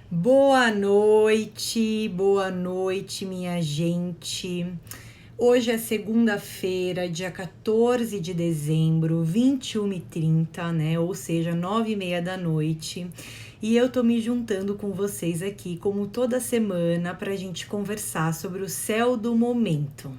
Boa noite, minha gente. Hoje é segunda-feira, dia 14 de dezembro, 21h30, né? Ou seja, 9h30 da noite. E eu tô me juntando com vocês aqui, como toda semana, pra gente conversar sobre o céu do momento.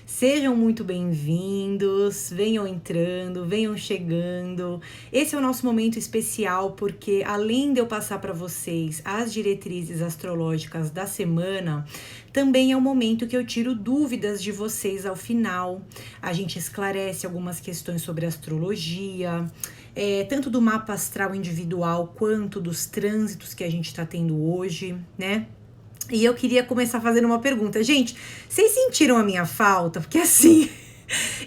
Sejam muito bem-vindos, venham entrando, venham chegando. Esse é o nosso momento especial porque, além de eu passar para vocês as diretrizes astrológicas da semana, também é o momento que eu tiro dúvidas de vocês ao final. A gente esclarece algumas questões sobre astrologia, tanto do mapa astral individual quanto dos trânsitos que a gente está tendo hoje, né? E eu queria começar fazendo uma pergunta. Gente, vocês sentiram a minha falta? Porque assim,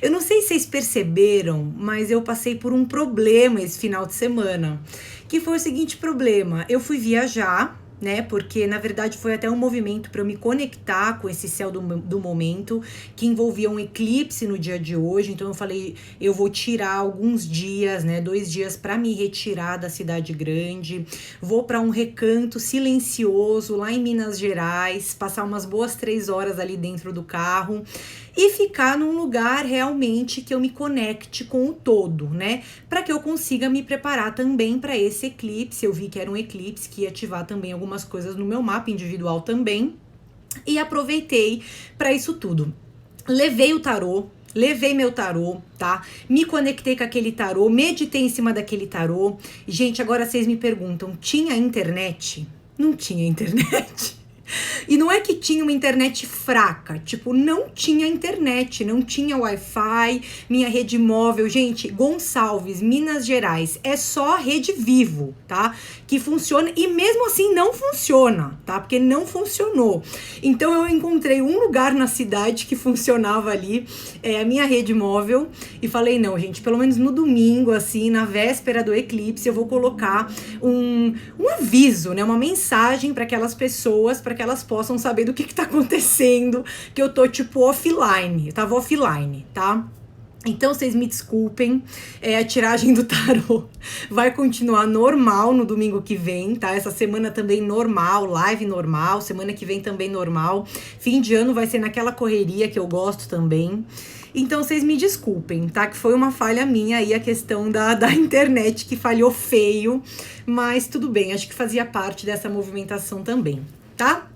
eu não sei se vocês perceberam, mas eu passei por um problema esse final de semana. Que foi o seguinte problema. Eu fui viajar, né? Porque na verdade foi até um movimento para eu me conectar com esse céu do momento, que envolvia um eclipse no dia de hoje. Então eu falei, eu vou tirar alguns dias, né? 2 dias para me retirar da cidade grande. Vou para um recanto silencioso lá em Minas Gerais, passar umas boas 3 horas ali dentro do carro e ficar num lugar realmente que eu me conecte com o todo, né? Para que eu consiga me preparar também para esse eclipse. Eu vi que era um eclipse que ia ativar também algumas coisas no meu mapa individual também. E aproveitei para isso tudo. Levei meu tarô, tá? Me conectei com aquele tarô, meditei em cima daquele tarô. Gente, agora vocês me perguntam, tinha internet? Não tinha internet. E não é que tinha uma internet fraca, tipo, não tinha internet, não tinha Wi-Fi, minha rede móvel, gente, Gonçalves, Minas Gerais, é só rede Vivo, tá? Que funciona e mesmo assim não funciona, tá? Porque não funcionou. Então eu encontrei um lugar na cidade que funcionava ali, a minha rede móvel, e falei, não, gente, pelo menos no domingo, assim, na véspera do eclipse, eu vou colocar um aviso, né? Uma mensagem para aquelas pessoas, para que elas possam saber do que tá acontecendo, que eu tô tipo offline, eu tava offline, tá? Então vocês me desculpem, a tiragem do tarô vai continuar normal no domingo que vem, tá? Essa semana também normal, live normal, semana que vem também normal, fim de ano vai ser naquela correria que eu gosto também. Então vocês me desculpem, tá? Que foi uma falha minha aí a questão da internet que falhou feio, mas tudo bem, acho que fazia parte dessa movimentação também, tá?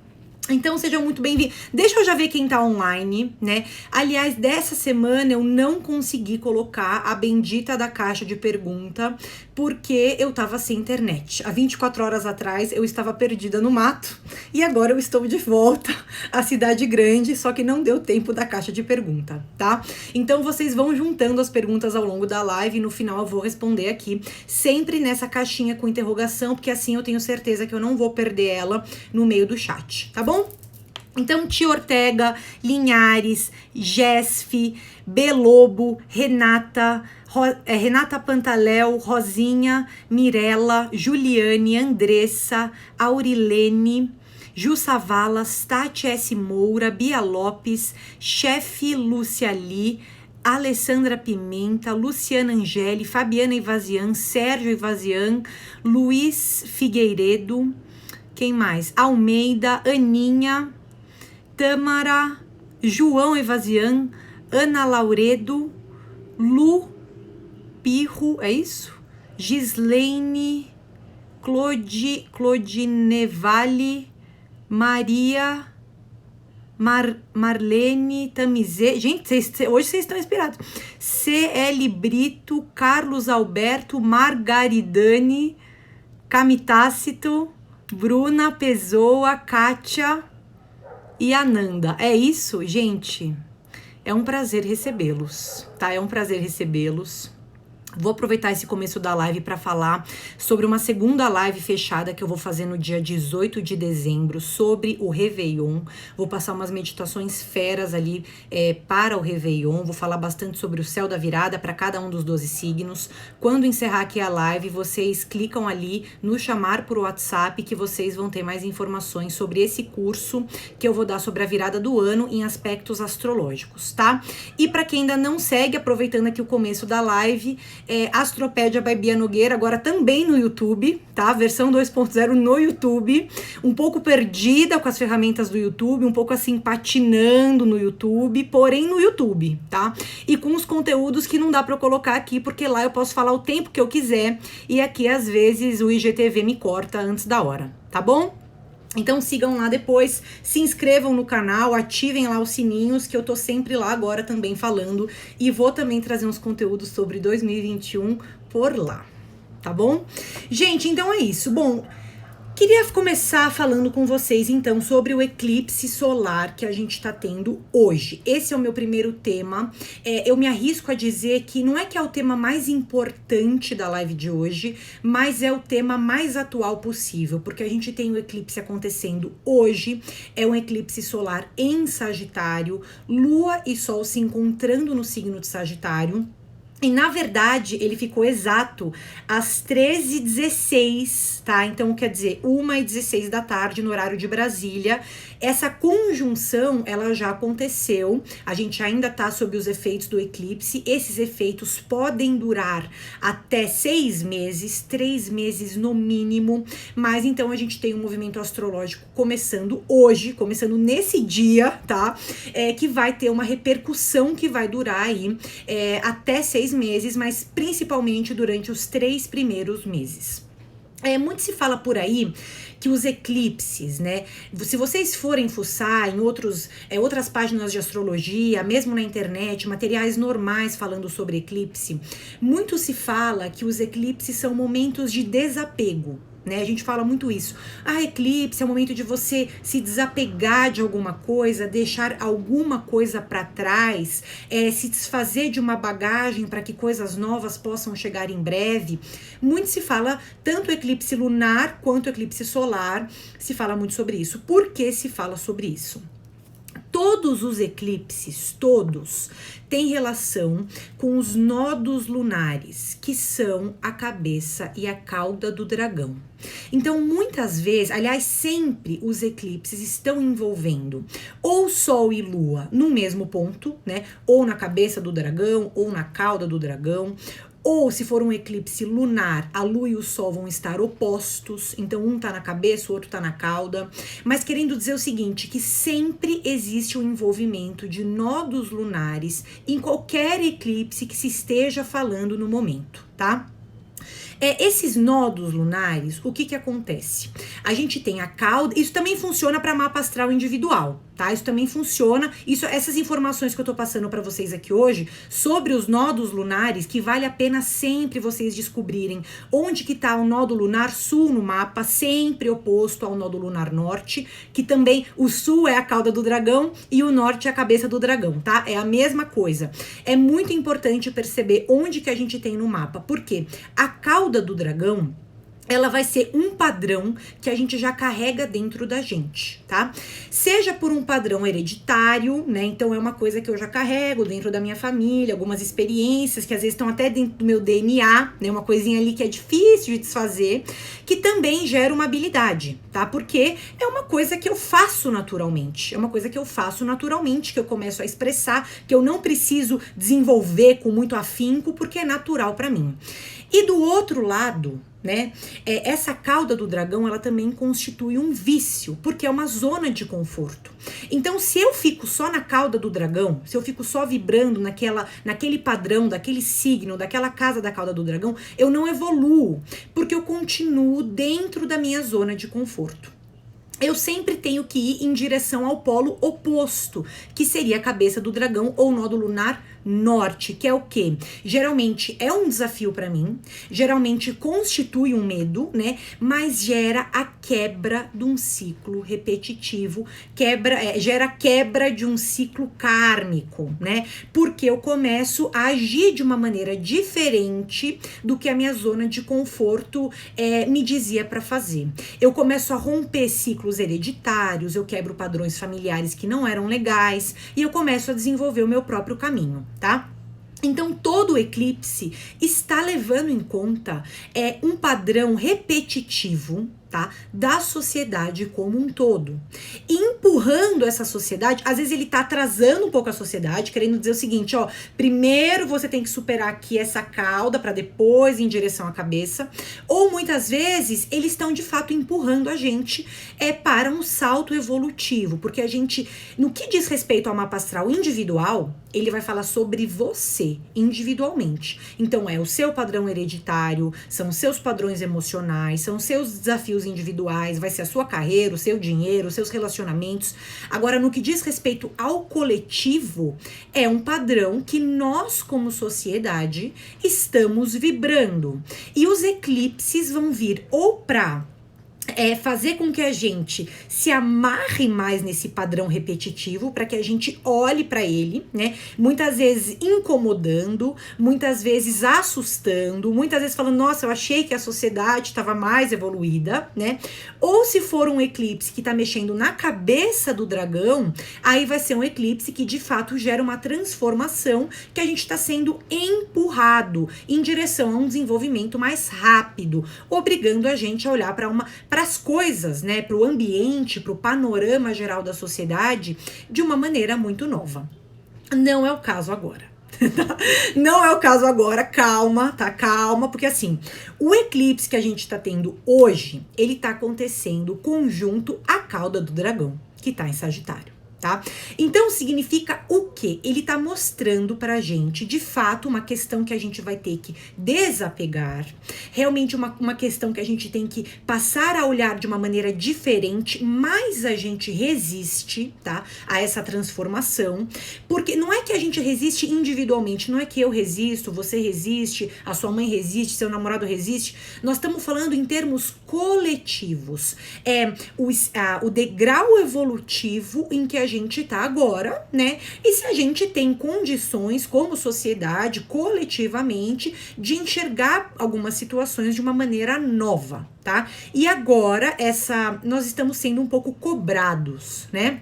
Então sejam muito bem-vindos. Deixa eu já ver quem tá online, né? Aliás, dessa semana eu não consegui colocar a bendita da caixa de pergunta porque eu tava sem internet. Há 24 horas atrás eu estava perdida no mato e agora eu estou de volta à cidade grande, só que não deu tempo da caixa de pergunta, tá? Então vocês vão juntando as perguntas ao longo da live e no final eu vou responder aqui, sempre nessa caixinha com interrogação, porque assim eu tenho certeza que eu não vou perder ela no meio do chat, tá bom? Então, Tia Ortega, Linhares, Gesf, Belobo, Renata Pantaléu, Rosinha, Mirella, Juliane, Andressa, Aurilene, Ju Savalas, Tati S. Moura, Bia Lopes, Chefe Lúcia Lee, Alessandra Pimenta, Luciana Angeli, Fabiana Ivazian, Sérgio Ivazian, Luiz Figueiredo, quem mais? Almeida, Aninha, Tâmara, João Evazian, Ana Lauredo, Lu Pirro, é isso? Gislaine, Clodinevale, Maria, Marlene, Tamizê, gente, hoje vocês estão inspirados. CL Brito, Carlos Alberto, Margaridane, Camitácito, Bruna Pessoa, Kátia e Ananda. É isso, gente? É um prazer recebê-los, tá? É um prazer recebê-los. Vou aproveitar esse começo da live para falar sobre uma segunda live fechada que eu vou fazer no dia 18 de dezembro sobre o Réveillon. Vou passar umas meditações feras ali para o Réveillon. Vou falar bastante sobre o céu da virada para cada um dos 12 signos. Quando encerrar aqui a live, vocês clicam ali no chamar por WhatsApp que vocês vão ter mais informações sobre esse curso que eu vou dar sobre a virada do ano em aspectos astrológicos, tá? E para quem ainda não segue, aproveitando aqui o começo da live, Astropédia by Bia Nogueira, agora também no YouTube, tá? Versão 2.0 no YouTube, um pouco perdida com as ferramentas do YouTube, um pouco assim patinando no YouTube, porém no YouTube, tá? E com os conteúdos que não dá pra eu colocar aqui, porque lá eu posso falar o tempo que eu quiser, e aqui às vezes o IGTV me corta antes da hora, tá bom? Então sigam lá depois, se inscrevam no canal, ativem lá os sininhos, que eu tô sempre lá agora também falando, e vou também trazer uns conteúdos sobre 2021 por lá, tá bom? Gente, então é isso. Bom, queria começar falando com vocês, então, sobre o eclipse solar que a gente tá tendo hoje. Esse é o meu primeiro tema. Eu me arrisco a dizer que não é que é o tema mais importante da live de hoje, mas é o tema mais atual possível, porque a gente tem o eclipse acontecendo hoje, é um eclipse solar em Sagitário, Lua e Sol se encontrando no signo de Sagitário. E, na verdade, ele ficou exato às 13h16, tá? Então, quer dizer, 1h16 da tarde, no horário de Brasília. Essa conjunção, ela já aconteceu. A gente ainda tá sob os efeitos do eclipse. Esses efeitos podem durar até 6 meses, 3 meses no mínimo. Mas, então, a gente tem um movimento astrológico começando hoje, começando nesse dia, tá? Que vai ter uma repercussão que vai durar aí até 6 meses, mas principalmente durante os 3 primeiros meses. Muito se fala por aí que os eclipses, né? Se vocês forem fuçar em outras páginas de astrologia, mesmo na internet, materiais normais falando sobre eclipse, muito se fala que os eclipses são momentos de desapego. Né? A gente fala muito isso. Eclipse é o momento de você se desapegar de alguma coisa, deixar alguma coisa para trás, se desfazer de uma bagagem para que coisas novas possam chegar em breve. Muito se fala, tanto eclipse lunar quanto eclipse solar, se fala muito sobre isso. Por que se fala sobre isso? Todos os eclipses, todos, têm relação com os nodos lunares, que são a cabeça e a cauda do dragão. Então, muitas vezes, aliás, sempre os eclipses estão envolvendo ou Sol e Lua no mesmo ponto, né? Ou na cabeça do dragão, ou na cauda do dragão. Ou se for um eclipse lunar, a Lua e o Sol vão estar opostos, então um tá na cabeça, o outro tá na cauda. Mas querendo dizer o seguinte, que sempre existe o envolvimento de nodos lunares em qualquer eclipse que se esteja falando no momento, tá? Esses nodos lunares, o que acontece? A gente tem a cauda, isso também funciona para mapa astral individual, tá? Isso também funciona, essas informações que eu tô passando para vocês aqui hoje, sobre os nodos lunares, que vale a pena sempre vocês descobrirem onde que tá o nodo lunar sul no mapa, sempre oposto ao nodo lunar norte, que também o sul é a cauda do dragão e o norte é a cabeça do dragão, tá? É a mesma coisa. É muito importante perceber onde que a gente tem no mapa, porque a cauda do dragão, ela vai ser um padrão que a gente já carrega dentro da gente, tá? Seja por um padrão hereditário, né? Então é uma coisa que eu já carrego dentro da minha família, algumas experiências que às vezes estão até dentro do meu DNA, né? Uma coisinha ali que é difícil de desfazer, que também gera uma habilidade, tá? Porque é uma coisa que eu faço naturalmente, que eu começo a expressar, que eu não preciso desenvolver com muito afinco, porque é natural para mim. E do outro lado, né, essa cauda do dragão, ela também constitui um vício, porque é uma zona de conforto. Então, se eu fico só na cauda do dragão, se eu fico só vibrando naquele padrão, daquele signo, daquela casa da cauda do dragão, eu não evoluo, porque eu continuo dentro da minha zona de conforto. Eu sempre tenho que ir em direção ao polo oposto, que seria a cabeça do dragão ou nódo lunar norte, que é o quê? Geralmente é um desafio para mim, geralmente constitui um medo, né? Mas gera a quebra de um ciclo repetitivo, gera quebra de um ciclo kármico, né? Porque eu começo a agir de uma maneira diferente do que a minha zona de conforto me dizia para fazer. Eu começo a romper ciclos hereditários, eu quebro padrões familiares que não eram legais e eu começo a desenvolver o meu próprio caminho, tá? Então, todo eclipse está levando em conta um padrão repetitivo, tá? Da sociedade como um todo. E empurrando essa sociedade, às vezes ele tá atrasando um pouco a sociedade, querendo dizer o seguinte, ó, primeiro você tem que superar aqui essa cauda para depois ir em direção à cabeça, ou muitas vezes eles estão de fato empurrando a gente para um salto evolutivo, porque a gente, no que diz respeito ao mapa astral individual, ele vai falar sobre você, individualmente. Então é o seu padrão hereditário, são os seus padrões emocionais, são os seus desafios individuais, vai ser a sua carreira, o seu dinheiro, os seus relacionamentos. Agora, no que diz respeito ao coletivo, é um padrão que nós, como sociedade, estamos vibrando. E os eclipses vão vir ou para fazer com que a gente se amarre mais nesse padrão repetitivo, para que a gente olhe para ele, né? Muitas vezes incomodando, muitas vezes assustando, muitas vezes falando, nossa, eu achei que a sociedade estava mais evoluída, né? Ou se for um eclipse que tá mexendo na cabeça do dragão, aí vai ser um eclipse que de fato gera uma transformação, que a gente está sendo empurrado em direção a um desenvolvimento mais rápido, obrigando a gente a olhar para as coisas, né, para o ambiente, para o panorama geral da sociedade de uma maneira muito nova. Não é o caso agora. Não é o caso agora, calma, tá? Calma, porque assim, o eclipse que a gente tá tendo hoje, ele tá acontecendo conjunto à cauda do dragão, que tá em Sagitário. Tá? Então significa o quê? Ele tá mostrando pra gente, de fato, uma questão que a gente vai ter que desapegar, realmente uma questão que a gente tem que passar a olhar de uma maneira diferente, mas a gente resiste, tá? A essa transformação, porque não é que a gente resiste individualmente, não é que eu resisto, você resiste, a sua mãe resiste, seu namorado resiste, nós estamos falando em termos coletivos, o degrau evolutivo em que a gente tá agora, né? E se a gente tem condições como sociedade, coletivamente, de enxergar algumas situações de uma maneira nova, tá? E agora nós estamos sendo um pouco cobrados, né?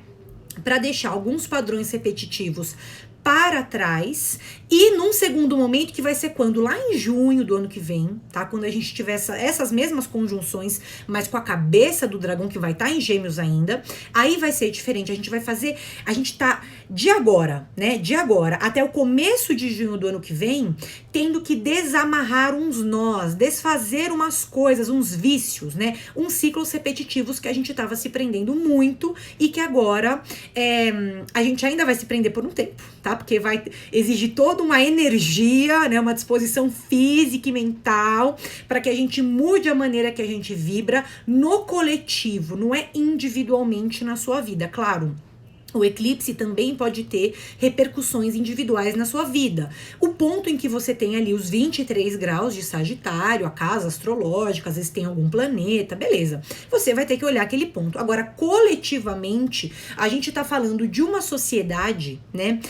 Para deixar alguns padrões repetitivos para trás, e num segundo momento, que vai ser quando? Lá em junho do ano que vem, tá? Quando a gente tiver essas mesmas conjunções, mas com a cabeça do dragão que vai estar em Gêmeos ainda, aí vai ser diferente. A gente tá de agora, né? De agora até o começo de junho do ano que vem, tendo que desamarrar uns nós, desfazer umas coisas, uns vícios, né? Uns ciclos repetitivos que a gente tava se prendendo muito e que agora a gente ainda vai se prender por um tempo, tá? Porque vai exigir toda uma energia, né, uma disposição física e mental para que a gente mude a maneira que a gente vibra no coletivo, não é individualmente na sua vida, claro. O eclipse também pode ter repercussões individuais na sua vida. O ponto em que você tem ali os 23 graus de Sagitário, a casa astrológica, às vezes tem algum planeta, beleza. Você vai ter que olhar aquele ponto. Agora, coletivamente, a gente tá falando de uma sociedade, né,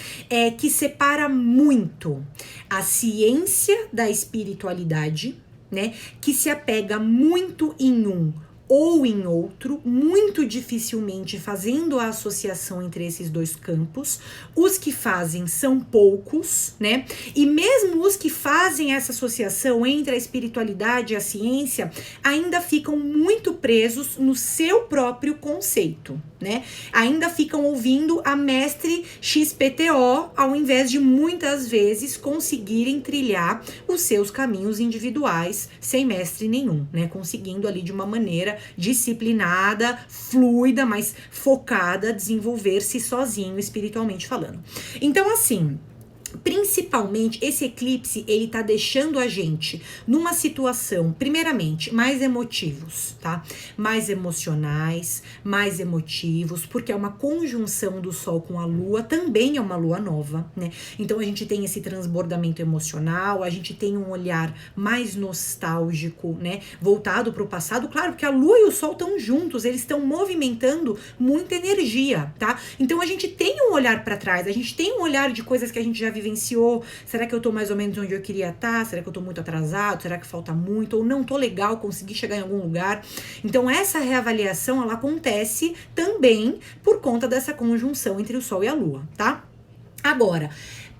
que separa muito a ciência da espiritualidade, né, que se apega muito em um ou em outro, muito dificilmente fazendo a associação entre esses dois campos. Os que fazem são poucos, né? E mesmo os que fazem essa associação entre a espiritualidade e a ciência, ainda ficam muito presos no seu próprio conceito, né? Ainda ficam ouvindo a mestre XPTO, ao invés de muitas vezes conseguirem trilhar os seus caminhos individuais sem mestre nenhum, né? Conseguindo ali de uma maneira disciplinada, fluida, mas focada, desenvolver-se sozinho, espiritualmente falando. Então, assim, principalmente esse eclipse, ele tá deixando a gente numa situação, primeiramente, mais emotivos, tá? Mais emocionais, mais emotivos, porque é uma conjunção do Sol com a Lua, também é uma Lua nova, né? Então a gente tem esse transbordamento emocional, a gente tem um olhar mais nostálgico, né? Voltado pro passado, claro, porque a Lua e o Sol estão juntos, eles estão movimentando muita energia, tá? Então a gente tem um olhar para trás, a gente tem um olhar de coisas que a gente já vivenciou. Será que eu tô mais ou menos onde eu queria estar? Será que eu tô muito atrasado? Será que falta muito? Ou não tô legal, consegui chegar em algum lugar? Então essa reavaliação, ela acontece também por conta dessa conjunção entre o Sol e a Lua, tá? Agora,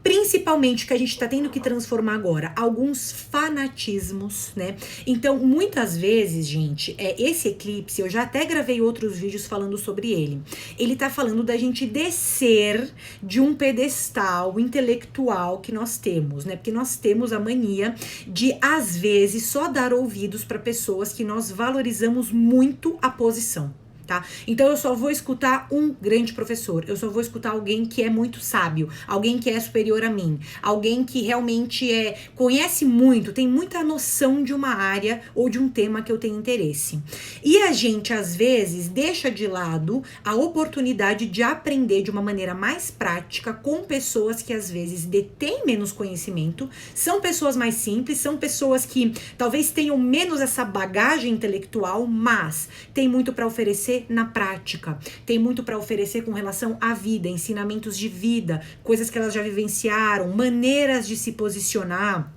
Principalmente que a gente está tendo que transformar agora alguns fanatismos, né? Então, muitas vezes, gente, esse eclipse, eu já até gravei outros vídeos falando sobre ele. Ele tá falando da gente descer de um pedestal intelectual que nós temos, né? Porque nós temos a mania de, às vezes, só dar ouvidos para pessoas que nós valorizamos muito a posição. Tá? Então eu só vou escutar um grande professor, eu só vou escutar alguém que é muito sábio, alguém que é superior a mim, alguém que realmente conhece muito, tem muita noção de uma área ou de um tema que eu tenho interesse. E a gente às vezes deixa de lado a oportunidade de aprender de uma maneira mais prática com pessoas que às vezes detêm menos conhecimento, são pessoas mais simples, são pessoas que talvez tenham menos essa bagagem intelectual, mas tem muito para oferecer na prática, tem muito para oferecer com relação à vida, ensinamentos de vida, coisas que elas já vivenciaram, maneiras de se posicionar.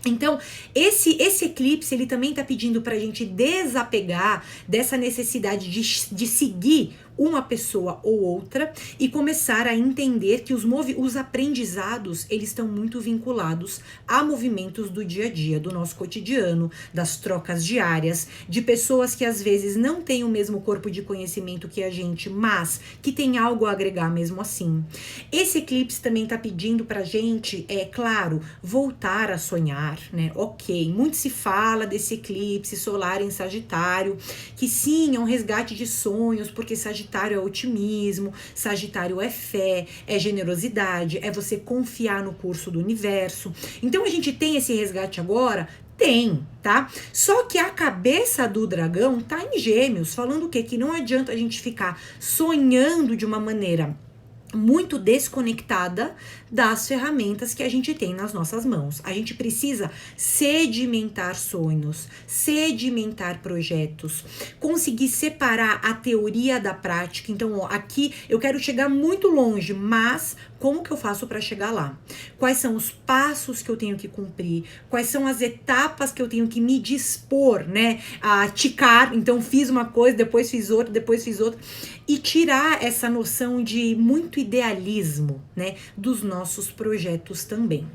Então, esse eclipse, ele também tá pedindo pra gente desapegar dessa necessidade de seguir uma pessoa ou outra e começar a entender que os aprendizados, eles estão muito vinculados a movimentos do dia a dia, do nosso cotidiano, das trocas diárias, de pessoas que às vezes não têm o mesmo corpo de conhecimento que a gente, mas que tem algo a agregar mesmo assim. Esse eclipse também tá pedindo pra gente, claro, voltar a sonhar, né? Ok, muito se fala desse eclipse solar em Sagitário, que sim, é um resgate de sonhos, porque Sagitário é otimismo, Sagitário é fé, é generosidade, é você confiar no curso do universo. Então a gente tem esse resgate agora? Tem, tá? Só que a cabeça do dragão tá em Gêmeos, falando o quê? Que não adianta a gente ficar sonhando de uma maneira muito desconectada das ferramentas que a gente tem nas nossas mãos. A gente precisa sedimentar sonhos, sedimentar projetos, conseguir separar a teoria da prática. Então, ó, aqui eu quero chegar muito longe, mas como que eu faço para chegar lá? Quais são os passos que eu tenho que cumprir? Quais são as etapas que eu tenho que me dispor, né, a ticar? Então, fiz uma coisa, depois fiz outra, depois fiz outra. E tirar essa noção de muito idealismo, né, dos nossos projetos também.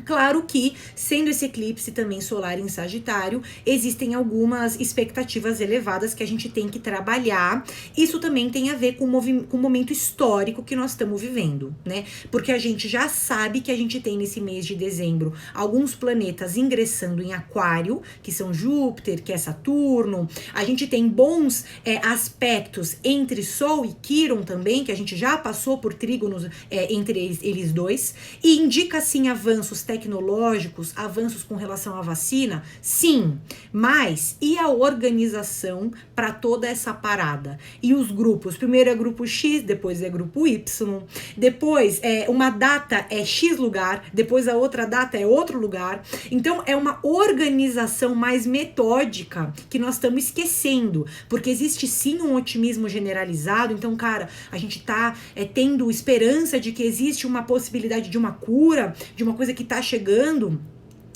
Claro que, sendo esse eclipse também solar em Sagitário, existem algumas expectativas elevadas que a gente tem que trabalhar. Isso também tem a ver com o momento histórico que nós estamos vivendo, né? Porque a gente já sabe que a gente tem nesse mês de dezembro alguns planetas ingressando em Aquário, que são Júpiter, que é Saturno. A gente tem bons aspectos entre Sol e Quirón também, que a gente já passou por trígonos entre eles dois, e indica, sim, avanços tecnológicos, avanços com relação à vacina, sim, mas e a organização para toda essa parada? E os grupos? Primeiro é grupo X, depois é grupo Y, depois uma data é X lugar, depois a outra data é outro lugar. Então é uma organização mais metódica que nós estamos esquecendo, porque existe sim um otimismo generalizado. Então, cara, a gente tá tendo esperança de que existe uma possibilidade de uma cura, de uma coisa que tá chegando.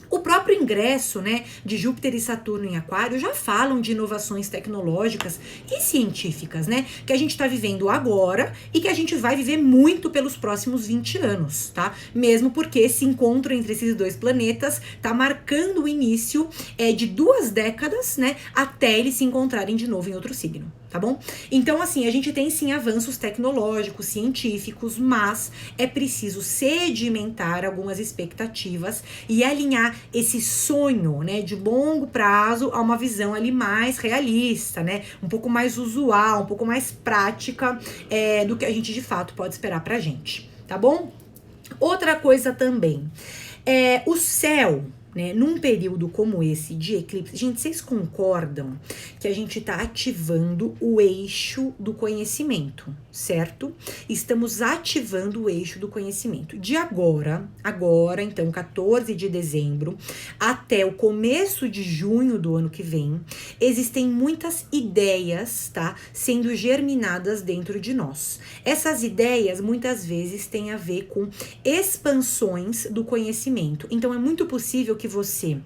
O próprio ingresso, né, de Júpiter e Saturno em Aquário já falam de inovações tecnológicas e científicas, né, que a gente está vivendo agora e que a gente vai viver muito pelos próximos 20 anos, tá? Mesmo porque esse encontro entre esses dois planetas tá marcando o início de 2 décadas, né, até eles se encontrarem de novo em outro signo. Tá bom? Então, assim, a gente tem sim avanços tecnológicos, científicos, mas é preciso sedimentar algumas expectativas e alinhar esse sonho, né, de longo prazo a uma visão ali mais realista, né, um pouco mais usual, um pouco mais prática do que a gente de fato pode esperar pra gente, tá bom? Outra coisa também, o céu, né, num período como esse de eclipse, gente, vocês concordam que a gente está ativando o eixo do conhecimento, certo? Estamos ativando o eixo do conhecimento. De agora, então, 14 de dezembro, até o começo de junho do ano que vem, existem muitas ideias, tá, sendo germinadas dentro de nós. Essas ideias, muitas vezes, têm a ver com expansões do conhecimento. Então, é muito possível que você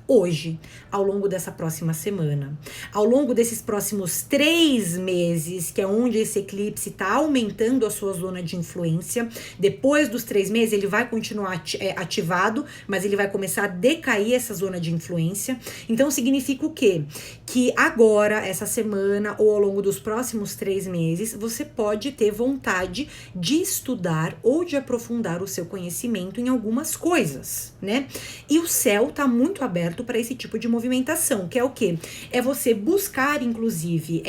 hoje, ao longo dessa próxima semana, ao longo desses próximos 3 meses, que é onde esse eclipse está aumentando a sua zona de influência. Depois dos 3 meses, ele vai continuar ativado, mas ele vai começar a decair essa zona de influência. Então, significa o quê? Que agora, essa semana, ou ao longo dos próximos 3 meses, você pode ter vontade de estudar ou de aprofundar o seu conhecimento em algumas coisas, né? E o céu tá muito aberto para esse tipo de movimentação, que é o quê? É você buscar, inclusive,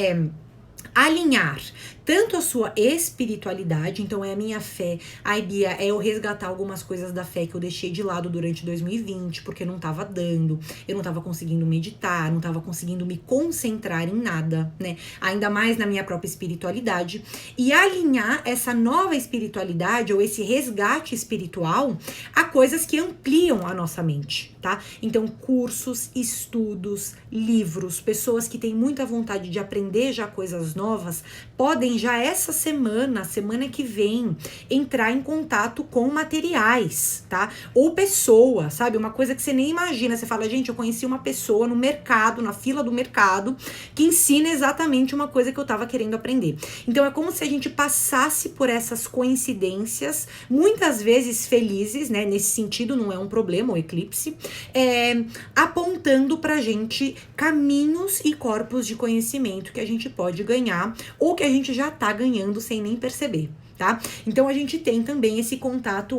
alinhar tanto a sua espiritualidade, então é a minha fé, ai Bia, é eu resgatar algumas coisas da fé que eu deixei de lado durante 2020, porque não tava dando, eu não tava conseguindo meditar, não tava conseguindo me concentrar em nada, né? Ainda mais na minha própria espiritualidade, e alinhar essa nova espiritualidade, ou esse resgate espiritual, a coisas que ampliam a nossa mente, tá? Então, cursos, estudos, livros, pessoas que têm muita vontade de aprender já coisas novas, podem já essa semana que vem, entrar em contato com materiais, tá? Ou pessoas, sabe? Uma coisa que você nem imagina. Você fala, gente, eu conheci uma pessoa no mercado, na fila do mercado, que ensina exatamente uma coisa que eu tava querendo aprender. Então, é como se a gente passasse por essas coincidências, muitas vezes felizes, né? Nesse sentido, não é um problema o eclipse, apontando pra gente caminhos e corpos de conhecimento que a gente pode ganhar, ou que a gente já tá ganhando sem nem perceber, tá? Então a gente tem também esse contato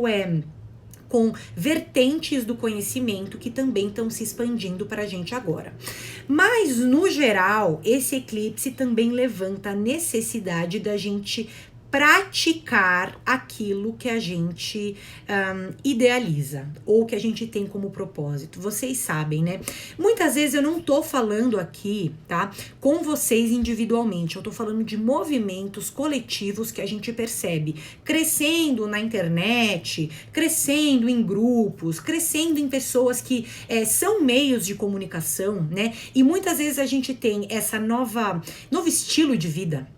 com vertentes do conhecimento que também estão se expandindo para a gente agora. Mas, no geral, esse eclipse também levanta a necessidade da gente praticar aquilo que a gente idealiza, ou que a gente tem como propósito. Vocês sabem, né? Muitas vezes eu não tô falando aqui, tá? Com vocês individualmente, eu tô falando de movimentos coletivos que a gente percebe crescendo na internet, crescendo em grupos, crescendo em pessoas que são meios de comunicação, né? E muitas vezes a gente tem essa novo estilo de vida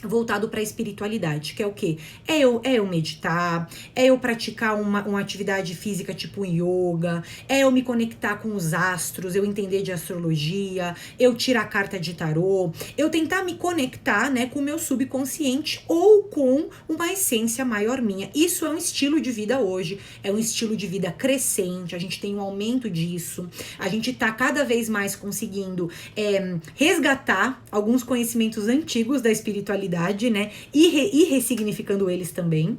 voltado para a espiritualidade, que é o quê? É eu meditar, é eu praticar uma atividade física tipo yoga, é eu me conectar com os astros, eu entender de astrologia, eu tirar carta de tarô, eu tentar me conectar, né, com o meu subconsciente ou com uma essência maior minha. Isso é um estilo de vida hoje, é um estilo de vida crescente, a gente tem um aumento disso, a gente tá cada vez mais conseguindo resgatar alguns conhecimentos antigos da espiritualidade, né? E ressignificando eles também.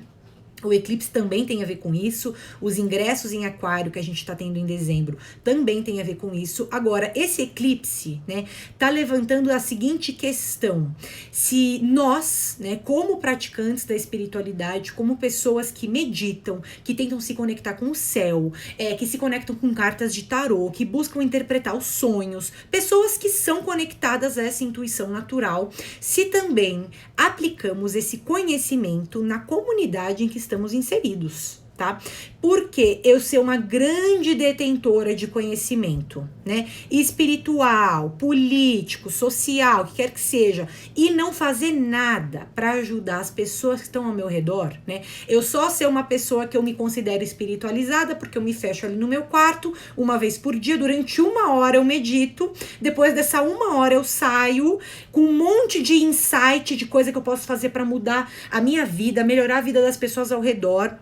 O eclipse também tem a ver com isso, os ingressos em aquário que a gente tá tendo em dezembro também tem a ver com isso. Agora, esse eclipse, né, tá levantando a seguinte questão: se nós, né, como praticantes da espiritualidade, como pessoas que meditam, que tentam se conectar com o céu, que se conectam com cartas de tarô, que buscam interpretar os sonhos, pessoas que são conectadas a essa intuição natural, se também aplicamos esse conhecimento na comunidade em que estamos inseridos, tá? Porque eu ser uma grande detentora de conhecimento, né? Espiritual, político, social, o que quer que seja, e não fazer nada para ajudar as pessoas que estão ao meu redor, né? Eu só ser uma pessoa que eu me considero espiritualizada porque eu me fecho ali no meu quarto, uma vez por dia, durante 1 hora eu medito, depois dessa 1 hora eu saio com um monte de insight, de coisa que eu posso fazer para mudar a minha vida, melhorar a vida das pessoas ao redor,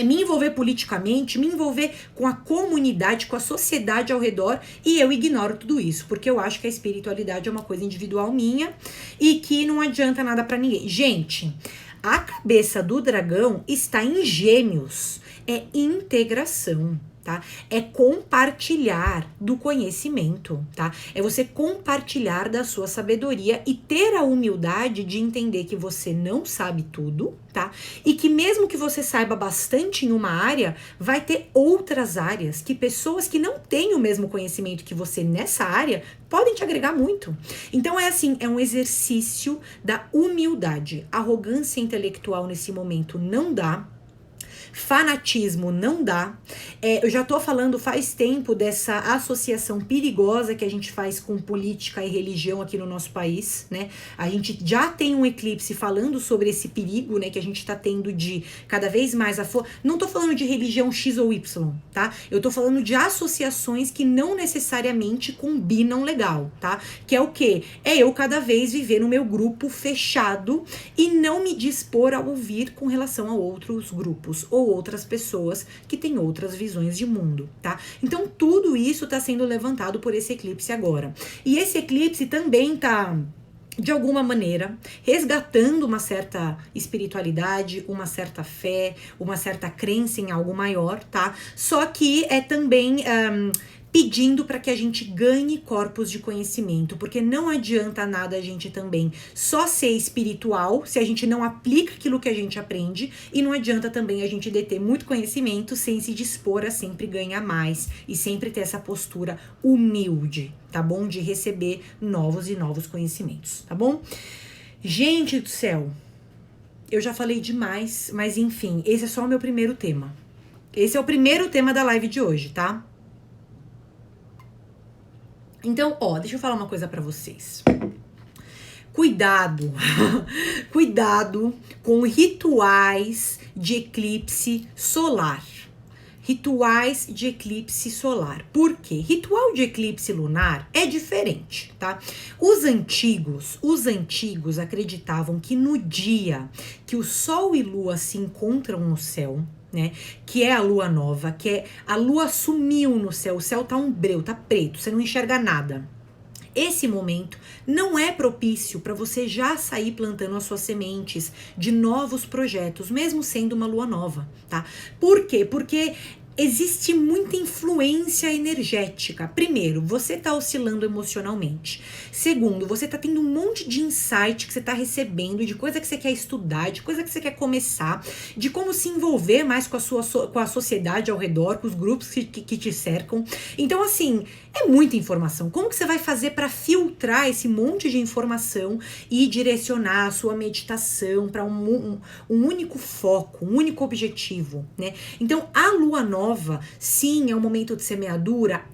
me envolver politicamente, me envolver com a comunidade, com a sociedade ao redor, e eu ignoro tudo isso, porque eu acho que a espiritualidade é uma coisa individual minha e que não adianta nada pra ninguém. Gente, a cabeça do dragão está em Gêmeos, é integração. Tá? É compartilhar do conhecimento, tá? É você compartilhar da sua sabedoria e ter a humildade de entender que você não sabe tudo, tá? E que mesmo que você saiba bastante em uma área, vai ter outras áreas que pessoas que não têm o mesmo conhecimento que você nessa área podem te agregar muito. Então é assim, é um exercício da humildade. Arrogância intelectual nesse momento não dá. Fanatismo não dá. Eu já tô falando faz tempo dessa associação perigosa que a gente faz com política e religião aqui no nosso país, né? A gente já tem um eclipse falando sobre esse perigo, né, que a gente tá tendo de cada vez mais não tô falando de religião X ou Y, tá? Eu tô falando de associações que não necessariamente combinam legal, tá? Que é o quê? É eu cada vez viver no meu grupo fechado e não me dispor a ouvir com relação a outros grupos ou outras pessoas que têm outras visões de mundo, tá? Então tudo isso tá sendo levantado por esse eclipse agora. E esse eclipse também tá, de alguma maneira, resgatando uma certa espiritualidade, uma certa fé, uma certa crença em algo maior, tá? Só que é também pedindo para que a gente ganhe corpos de conhecimento, porque não adianta nada a gente também só ser espiritual se a gente não aplica aquilo que a gente aprende, e não adianta também a gente deter muito conhecimento sem se dispor a sempre ganhar mais e sempre ter essa postura humilde, tá bom? De receber novos e novos conhecimentos, tá bom? Gente do céu, eu já falei demais, mas enfim, esse é só o meu primeiro tema. Esse é o primeiro tema da live de hoje, tá? Então, deixa eu falar uma coisa pra vocês. Cuidado, cuidado com rituais de eclipse solar. Rituais de eclipse solar. Por quê? Ritual de eclipse lunar é diferente, tá? Os antigos acreditavam que no dia que o Sol e Lua se encontram no céu, né, que é a lua nova, que é a lua sumiu no céu, o céu tá um breu, tá preto, você não enxerga nada. Esse momento não é propício para você já sair plantando as suas sementes de novos projetos, mesmo sendo uma lua nova, tá? Por quê? Porque existe muita influência energética. Primeiro, você tá oscilando emocionalmente. Segundo, você tá tendo um monte de insight que você tá recebendo, de coisa que você quer estudar, de coisa que você quer começar, de como se envolver mais com a sociedade ao redor, com os grupos que te cercam. Então, assim, é muita informação. Como que você vai fazer para filtrar esse monte de informação e direcionar a sua meditação para um único foco, um único objetivo, né? Então, a lua nova, sim, é um momento de semeadura,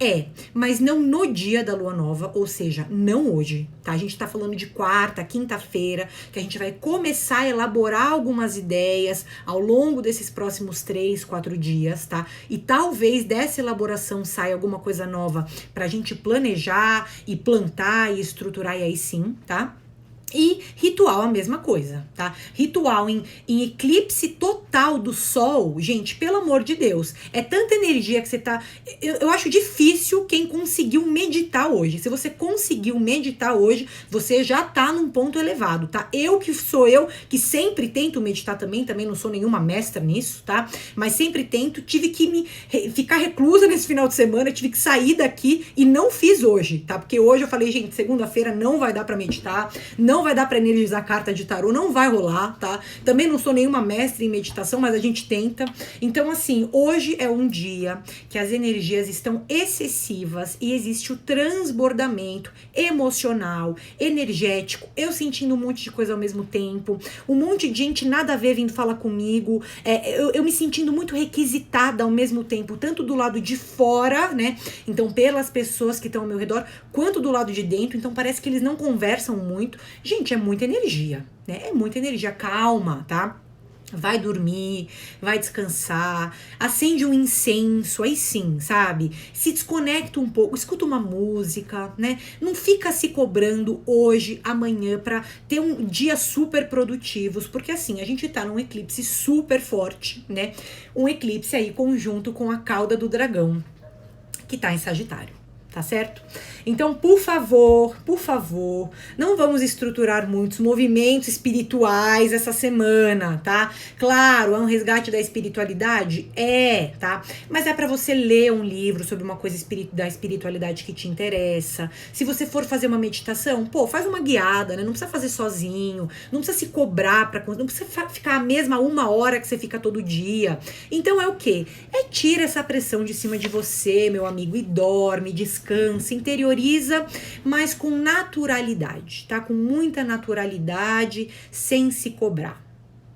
mas não no dia da lua nova, ou seja, não hoje, tá? A gente tá falando de quarta, quinta-feira, que a gente vai começar a elaborar algumas ideias ao longo desses próximos 3, 4 dias, tá? E talvez dessa elaboração saia alguma coisa nova pra gente planejar e plantar e estruturar, e aí sim, tá? E ritual a mesma coisa, tá? Ritual em eclipse total do sol, gente, pelo amor de Deus, é tanta energia que você tá... Eu acho difícil quem conseguiu meditar hoje. Se você conseguiu meditar hoje, você já tá num ponto elevado, tá? Eu que sempre tento meditar também não sou nenhuma mestra nisso, tá? Mas sempre tento, tive que ficar reclusa nesse final de semana, tive que sair daqui e não fiz hoje, tá? Porque hoje eu falei, gente, segunda-feira não vai dar pra meditar, não vai dar pra energizar a carta de tarô, não vai rolar, tá? Também não sou nenhuma mestre em meditação, mas a gente tenta. Então, assim, hoje é um dia que as energias estão excessivas e existe o transbordamento emocional, energético, eu sentindo um monte de coisa ao mesmo tempo, um monte de gente nada a ver vindo falar comigo, eu me sentindo muito requisitada ao mesmo tempo, tanto do lado de fora, né? Então, pelas pessoas que estão ao meu redor, quanto do lado de dentro. Então, parece que eles não conversam muito. Gente, é muita energia, né? É muita energia. Calma, tá? Vai dormir, vai descansar, acende um incenso, aí sim, sabe? Se desconecta um pouco, escuta uma música, né? Não fica se cobrando hoje, amanhã, pra ter um dia super produtivos, porque assim, a gente tá num eclipse super forte, né? Um eclipse aí conjunto com a cauda do dragão, que tá em Sagitário. Tá certo? Então, por favor, não vamos estruturar muitos movimentos espirituais essa semana, tá? Claro, é um resgate da espiritualidade? Tá? Mas é pra você ler um livro sobre uma coisa da espiritualidade que te interessa. Se você for fazer uma meditação, faz uma guiada, né? Não precisa fazer sozinho, não precisa se cobrar, não precisa ficar a mesma 1 hora que você fica todo dia. Então é o quê? Tira essa pressão de cima de você, meu amigo, e dorme, descansa, interioriza, mas com naturalidade, tá? Com muita naturalidade, sem se cobrar,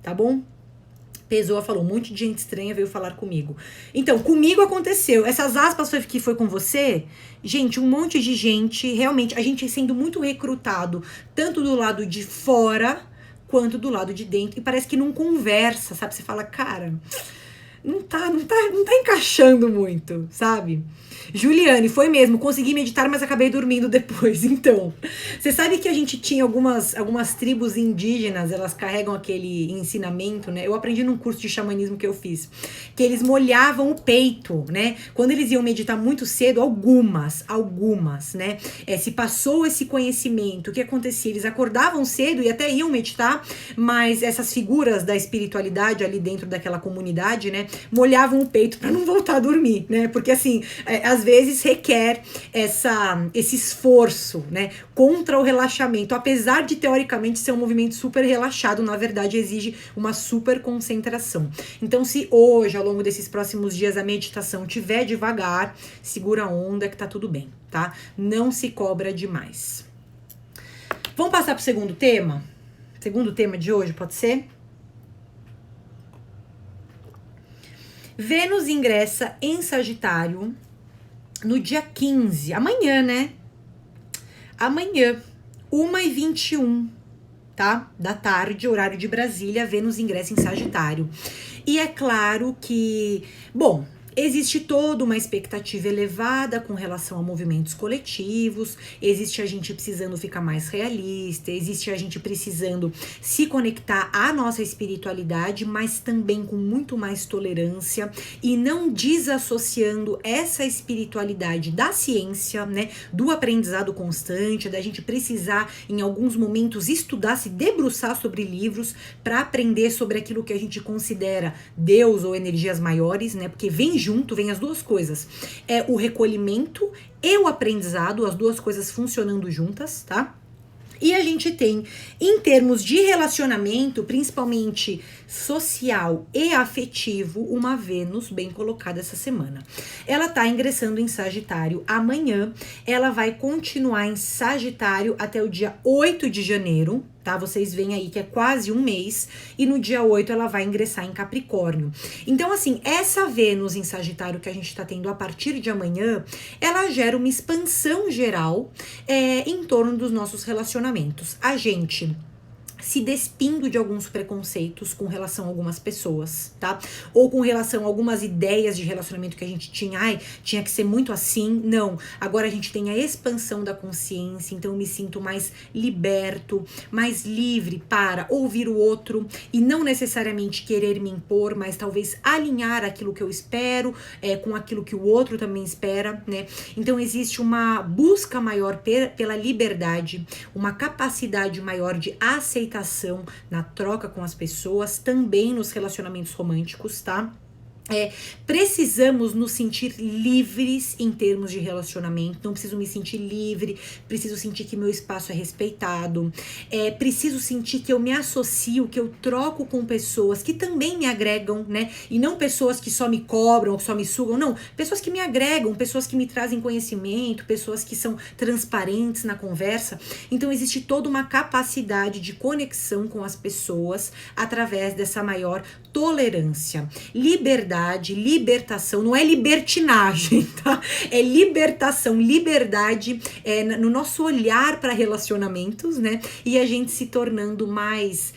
tá bom? Pessoa falou, um monte de gente estranha veio falar comigo. Então, comigo aconteceu. Essas aspas que foi com você, gente, um monte de gente, realmente, a gente sendo muito recrutado, tanto do lado de fora, quanto do lado de dentro. E parece que não conversa, sabe? Você fala, cara, não tá encaixando muito, sabe? Juliane, foi mesmo, consegui meditar, mas acabei dormindo depois. Então, você sabe que a gente tinha algumas tribos indígenas, elas carregam aquele ensinamento, né? Eu aprendi num curso de xamanismo que eu fiz, que eles molhavam o peito, né? Quando eles iam meditar muito cedo, algumas, né? Se passou esse conhecimento, o que acontecia? Eles acordavam cedo e até iam meditar, mas essas figuras da espiritualidade ali dentro daquela comunidade, né? Molhavam o peito para não voltar a dormir, né? Porque assim, às vezes requer esse esforço, né, contra o relaxamento, apesar de teoricamente ser um movimento super relaxado, na verdade exige uma super concentração. Então, se hoje, ao longo desses próximos dias, a meditação tiver devagar, segura a onda que tá tudo bem, tá? Não se cobra demais. Vamos passar pro segundo tema? Segundo tema de hoje, pode ser? Vênus ingressa em Sagitário no dia 15, amanhã, né? Amanhã, 1h21, tá? Da tarde, horário de Brasília, Vênus ingressa em Sagitário. E é claro que, bom, existe toda uma expectativa elevada com relação a movimentos coletivos, existe a gente precisando ficar mais realista, existe a gente precisando se conectar à nossa espiritualidade, mas também com muito mais tolerância e não desassociando essa espiritualidade da ciência, né, do aprendizado constante, da gente precisar em alguns momentos estudar, se debruçar sobre livros para aprender sobre aquilo que a gente considera Deus ou energias maiores, né, porque vem junto, vem as duas coisas. É o recolhimento e o aprendizado, as duas coisas funcionando juntas, tá? E a gente tem, em termos de relacionamento, principalmente social e afetivo, uma Vênus bem colocada essa semana. Ela tá ingressando em Sagitário amanhã, ela vai continuar em Sagitário até o dia 8 de janeiro, tá? Vocês veem aí que é quase um mês, e no dia 8 ela vai ingressar em Capricórnio. Então, assim, essa Vênus em Sagitário que a gente tá tendo a partir de amanhã, ela gera uma expansão geral em torno dos nossos relacionamentos. A gente se despindo de alguns preconceitos com relação a algumas pessoas, tá? Ou com relação a algumas ideias de relacionamento que a gente tinha, tinha que ser muito assim. Não, agora a gente tem a expansão da consciência, então eu me sinto mais liberto, mais livre para ouvir o outro e não necessariamente querer me impor, mas talvez alinhar aquilo que eu espero com aquilo que o outro também espera, né? Então existe uma busca maior pela liberdade, uma capacidade maior de aceitação na troca com as pessoas, também nos relacionamentos românticos, tá? Precisamos nos sentir livres em termos de relacionamento. Não preciso me sentir livre, preciso sentir que meu espaço é respeitado, preciso sentir que eu me associo, que eu troco com pessoas que também me agregam, né? E não pessoas que só me cobram, que só me sugam, não. Pessoas que me agregam, pessoas que me trazem conhecimento, pessoas que são transparentes na conversa. Então existe toda uma capacidade de conexão com as pessoas através dessa maior tolerância, liberdade, libertação, não é libertinagem, tá? É libertação, liberdade no nosso olhar para relacionamentos, né? E a gente se tornando mais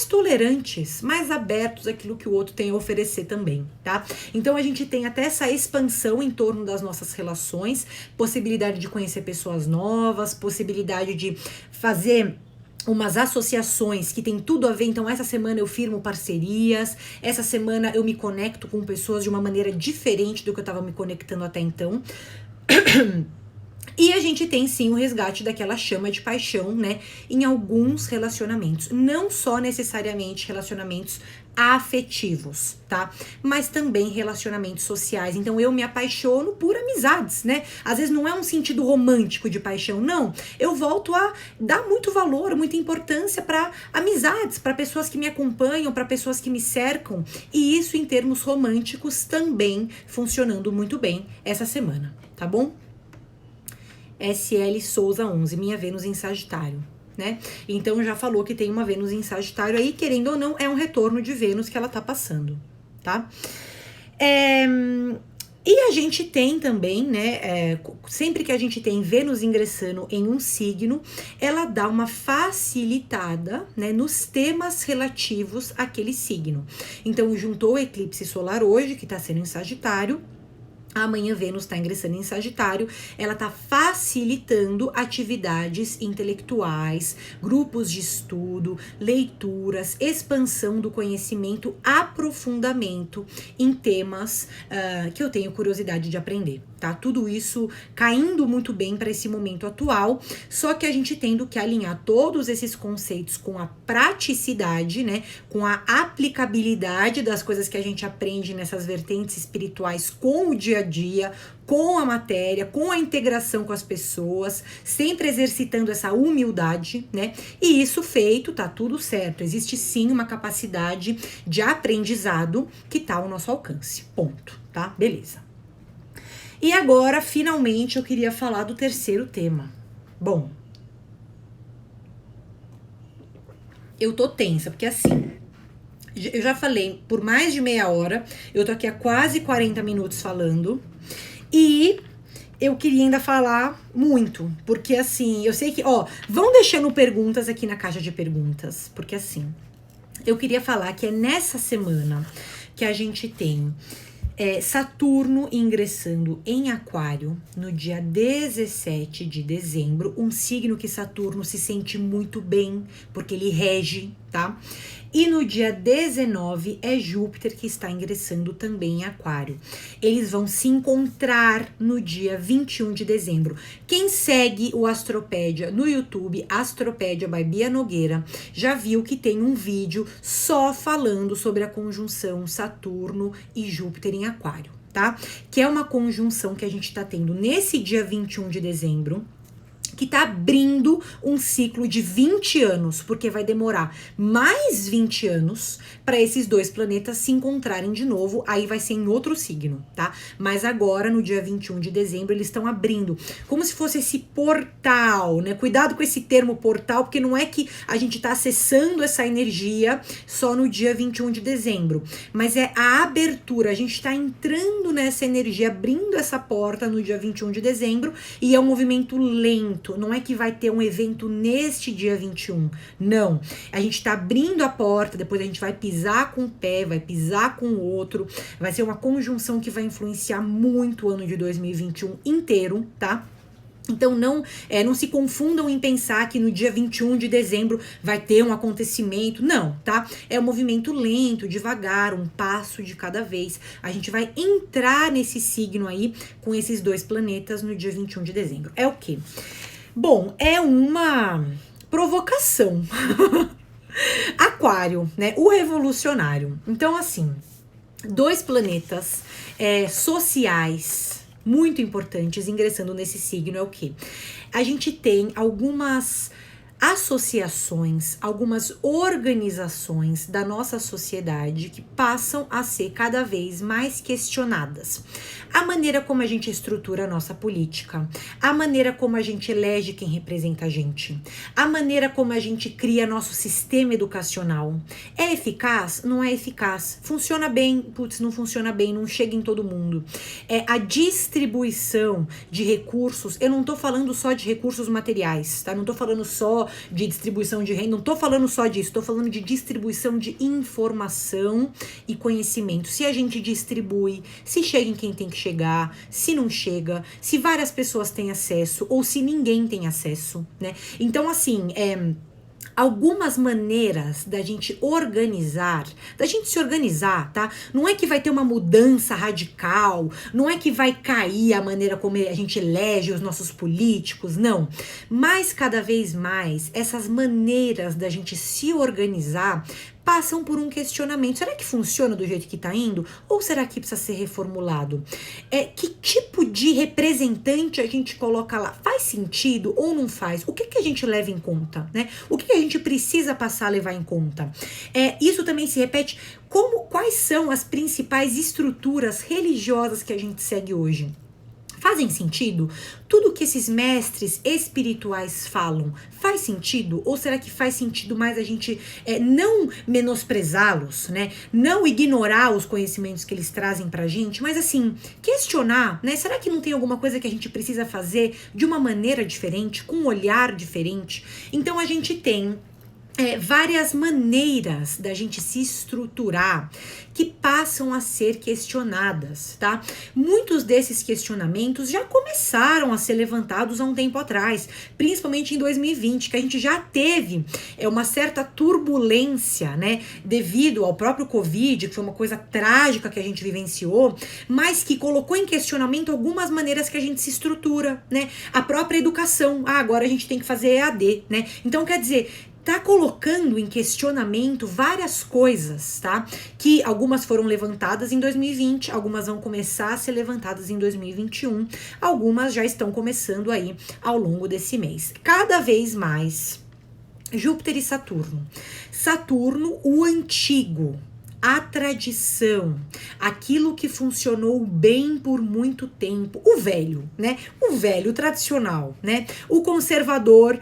tolerantes, mais abertos àquilo que o outro tem a oferecer também, tá? Então a gente tem até essa expansão em torno das nossas relações, possibilidade de conhecer pessoas novas, possibilidade de fazer umas associações que tem tudo a ver. Então essa semana eu firmo parcerias, essa semana eu me conecto com pessoas de uma maneira diferente do que eu estava me conectando até então. E a gente tem sim o resgate daquela chama de paixão, né, em alguns relacionamentos, não só necessariamente relacionamentos afetivos, tá? Mas também relacionamentos sociais. Então eu me apaixono por amizades, né? Às vezes não é um sentido romântico de paixão, não. Eu volto a dar muito valor, muita importância para amizades, para pessoas que me acompanham, para pessoas que me cercam, e isso em termos românticos também funcionando muito bem essa semana, tá bom? SL Souza 11, minha Vênus em Sagitário. né? Então já falou que tem uma Vênus em Sagitário aí, querendo ou não, é um retorno de Vênus que ela tá passando, tá? E a gente tem também, né, sempre que a gente tem Vênus ingressando em um signo, ela dá uma facilitada, né, nos temas relativos àquele signo. Então, juntou o eclipse solar hoje, que tá sendo em Sagitário. Amanhã Vênus está ingressando em Sagitário, ela está facilitando atividades intelectuais, grupos de estudo, leituras, expansão do conhecimento, aprofundamento em temas que eu tenho curiosidade de aprender, tá? Tudo isso caindo muito bem para esse momento atual, só que a gente tendo que alinhar todos esses conceitos com a praticidade, né? Com a aplicabilidade das coisas que a gente aprende nessas vertentes espirituais com o dia a dia, com a matéria, com a integração com as pessoas, sempre exercitando essa humildade, né? E isso feito, tá tudo certo. Existe sim uma capacidade de aprendizado que tá ao nosso alcance. Ponto, tá? Beleza. E agora, finalmente, eu queria falar do terceiro tema. Bom, eu tô tensa, porque assim, eu já falei por mais de meia hora, eu tô aqui há quase 40 minutos falando, e eu queria ainda falar muito, porque assim, eu sei que, vão deixando perguntas aqui na caixa de perguntas, porque assim, eu queria falar que é nessa semana que a gente tem Saturno ingressando em Aquário no dia 17 de dezembro, um signo que Saturno se sente muito bem, porque ele rege, tá? E no dia 19 é Júpiter que está ingressando também em Aquário. Eles vão se encontrar no dia 21 de dezembro. Quem segue o Astropédia no YouTube, Astropédia by Bia Nogueira, já viu que tem um vídeo só falando sobre a conjunção Saturno e Júpiter em Aquário, tá? Que é uma conjunção que a gente tá tendo nesse dia 21 de dezembro, que tá abrindo um ciclo de 20 anos, porque vai demorar mais 20 anos para esses dois planetas se encontrarem de novo, aí vai ser em outro signo, tá? Mas agora, no dia 21 de dezembro, eles estão abrindo, como se fosse esse portal, né? Cuidado com esse termo portal, porque não é que a gente tá acessando essa energia só no dia 21 de dezembro, mas é a abertura, a gente tá entrando nessa energia, abrindo essa porta no dia 21 de dezembro, e é um movimento lento. Não é que vai ter um evento neste dia 21, não. A gente tá abrindo a porta, depois a gente vai pisar com um pé, vai pisar com o outro, vai ser uma conjunção que vai influenciar muito o ano de 2021 inteiro, tá? Então não se confundam em pensar que no dia 21 de dezembro vai ter um acontecimento, não, tá? É um movimento lento, devagar, um passo de cada vez. A gente vai entrar nesse signo aí com esses dois planetas no dia 21 de dezembro. É o quê? Bom, é uma provocação. Aquário, né? O revolucionário. Então, assim, dois planetas sociais muito importantes ingressando nesse signo é o quê? A gente tem algumas associações, algumas organizações da nossa sociedade que passam a ser cada vez mais questionadas. A maneira como a gente estrutura a nossa política, a maneira como a gente elege quem representa a gente, a maneira como a gente cria nosso sistema educacional. É eficaz? Não é eficaz. Funciona bem? Putz, não funciona bem, não chega em todo mundo. A distribuição de recursos, eu não tô falando só de recursos materiais, tá? Não tô falando só de distribuição de renda, não tô falando só disso, tô falando de distribuição de informação e conhecimento. Se a gente distribui, se chega em quem tem que chegar, se não chega, se várias pessoas têm acesso ou se ninguém tem acesso, né? Então, assim, algumas maneiras da gente organizar, da gente se organizar, tá? Não é que vai ter uma mudança radical, não é que vai cair a maneira como a gente elege os nossos políticos, não. Mas cada vez mais, essas maneiras da gente se organizar passam por um questionamento. Será que funciona do jeito que tá indo? Ou será que precisa ser reformulado? Que tipo de representante a gente coloca lá? Faz sentido ou não faz? O que a gente leva em conta, né? O que a gente precisa passar a levar em conta? Isso também se repete. Quais são as principais estruturas religiosas que a gente segue hoje? Fazem sentido? Tudo que esses mestres espirituais falam faz sentido? Ou será que faz sentido mais a gente não menosprezá-los, né? Não ignorar os conhecimentos que eles trazem pra gente, mas assim, questionar, né? Será que não tem alguma coisa que a gente precisa fazer de uma maneira diferente, com um olhar diferente? Então a gente tem várias maneiras da gente se estruturar que passam a ser questionadas, tá? Muitos desses questionamentos já começaram a ser levantados há um tempo atrás, principalmente em 2020, que a gente já teve uma certa turbulência, né? Devido ao próprio Covid, que foi uma coisa trágica que a gente vivenciou, mas que colocou em questionamento algumas maneiras que a gente se estrutura, né? A própria educação, agora a gente tem que fazer EAD, né? Então, quer dizer, tá colocando em questionamento várias coisas, tá? Que algumas foram levantadas em 2020, algumas vão começar a ser levantadas em 2021, algumas já estão começando aí ao longo desse mês. Cada vez mais, Júpiter e Saturno. Saturno, o antigo, a tradição, aquilo que funcionou bem por muito tempo, o velho, né? O velho tradicional, né? O conservador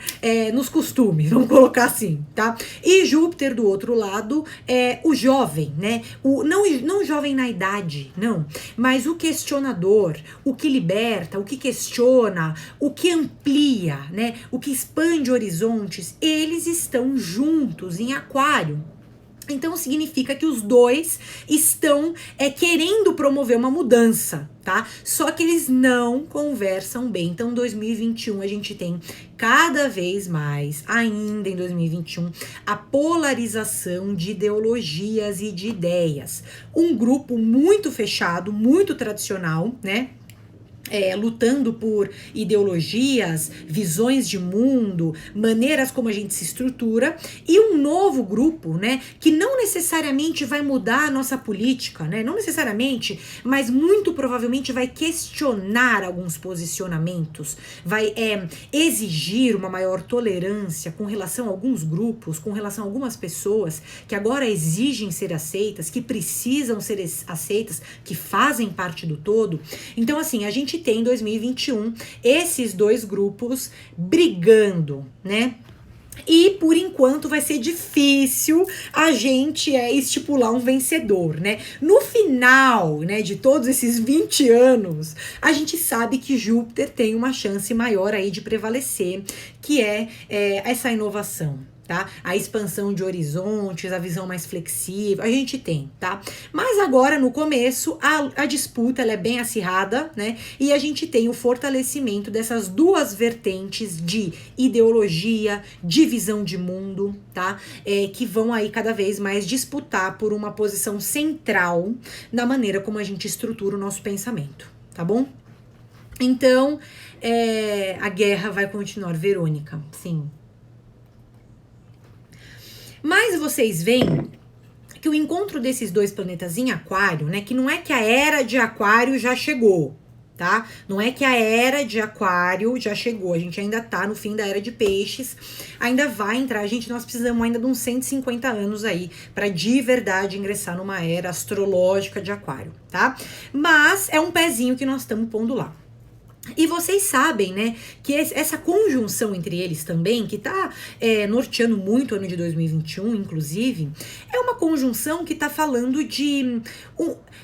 nos costumes, vamos colocar assim, tá? E Júpiter do outro lado o jovem, né? Não jovem na idade, não, mas o questionador, o que liberta, o que questiona, o que amplia, né? O que expande horizontes, eles estão juntos em Aquário. Então significa que os dois estão querendo promover uma mudança, tá? Só que eles não conversam bem. Então 2021 a gente tem cada vez mais, ainda em 2021, a polarização de ideologias e de ideias. Um grupo muito fechado, muito tradicional, né? Lutando por ideologias, visões de mundo, maneiras como a gente se estrutura, e um novo grupo, né, que não necessariamente vai mudar a nossa política, né, não necessariamente, mas muito provavelmente vai questionar alguns posicionamentos, vai exigir uma maior tolerância com relação a alguns grupos, com relação a algumas pessoas que agora exigem ser aceitas, que precisam ser aceitas, que fazem parte do todo. Então, assim, a gente tem em 2021 esses dois grupos brigando, né? E por enquanto vai ser difícil a gente estipular um vencedor, né? No final, né, de todos esses 20 anos, a gente sabe que Júpiter tem uma chance maior aí de prevalecer, que essa inovação, tá? A expansão de horizontes, a visão mais flexível, a gente tem, tá? Mas agora, no começo, a disputa ela é bem acirrada, né? E a gente tem o fortalecimento dessas duas vertentes de ideologia, de visão de mundo, tá? Que vão aí cada vez mais disputar por uma posição central na maneira como a gente estrutura o nosso pensamento, tá bom? Então, a guerra vai continuar, Verônica, sim. Mas vocês veem que o encontro desses dois planetas em Aquário, né, que não é que a era de Aquário já chegou, tá? Não é que a era de Aquário já chegou, a gente ainda tá no fim da era de Peixes, ainda vai entrar, nós precisamos ainda de uns 150 anos aí para de verdade ingressar numa era astrológica de Aquário, tá? Mas é um pezinho que nós estamos pondo lá. E vocês sabem, né, que essa conjunção entre eles também, que tá norteando muito o ano de 2021, inclusive, é uma conjunção que tá falando de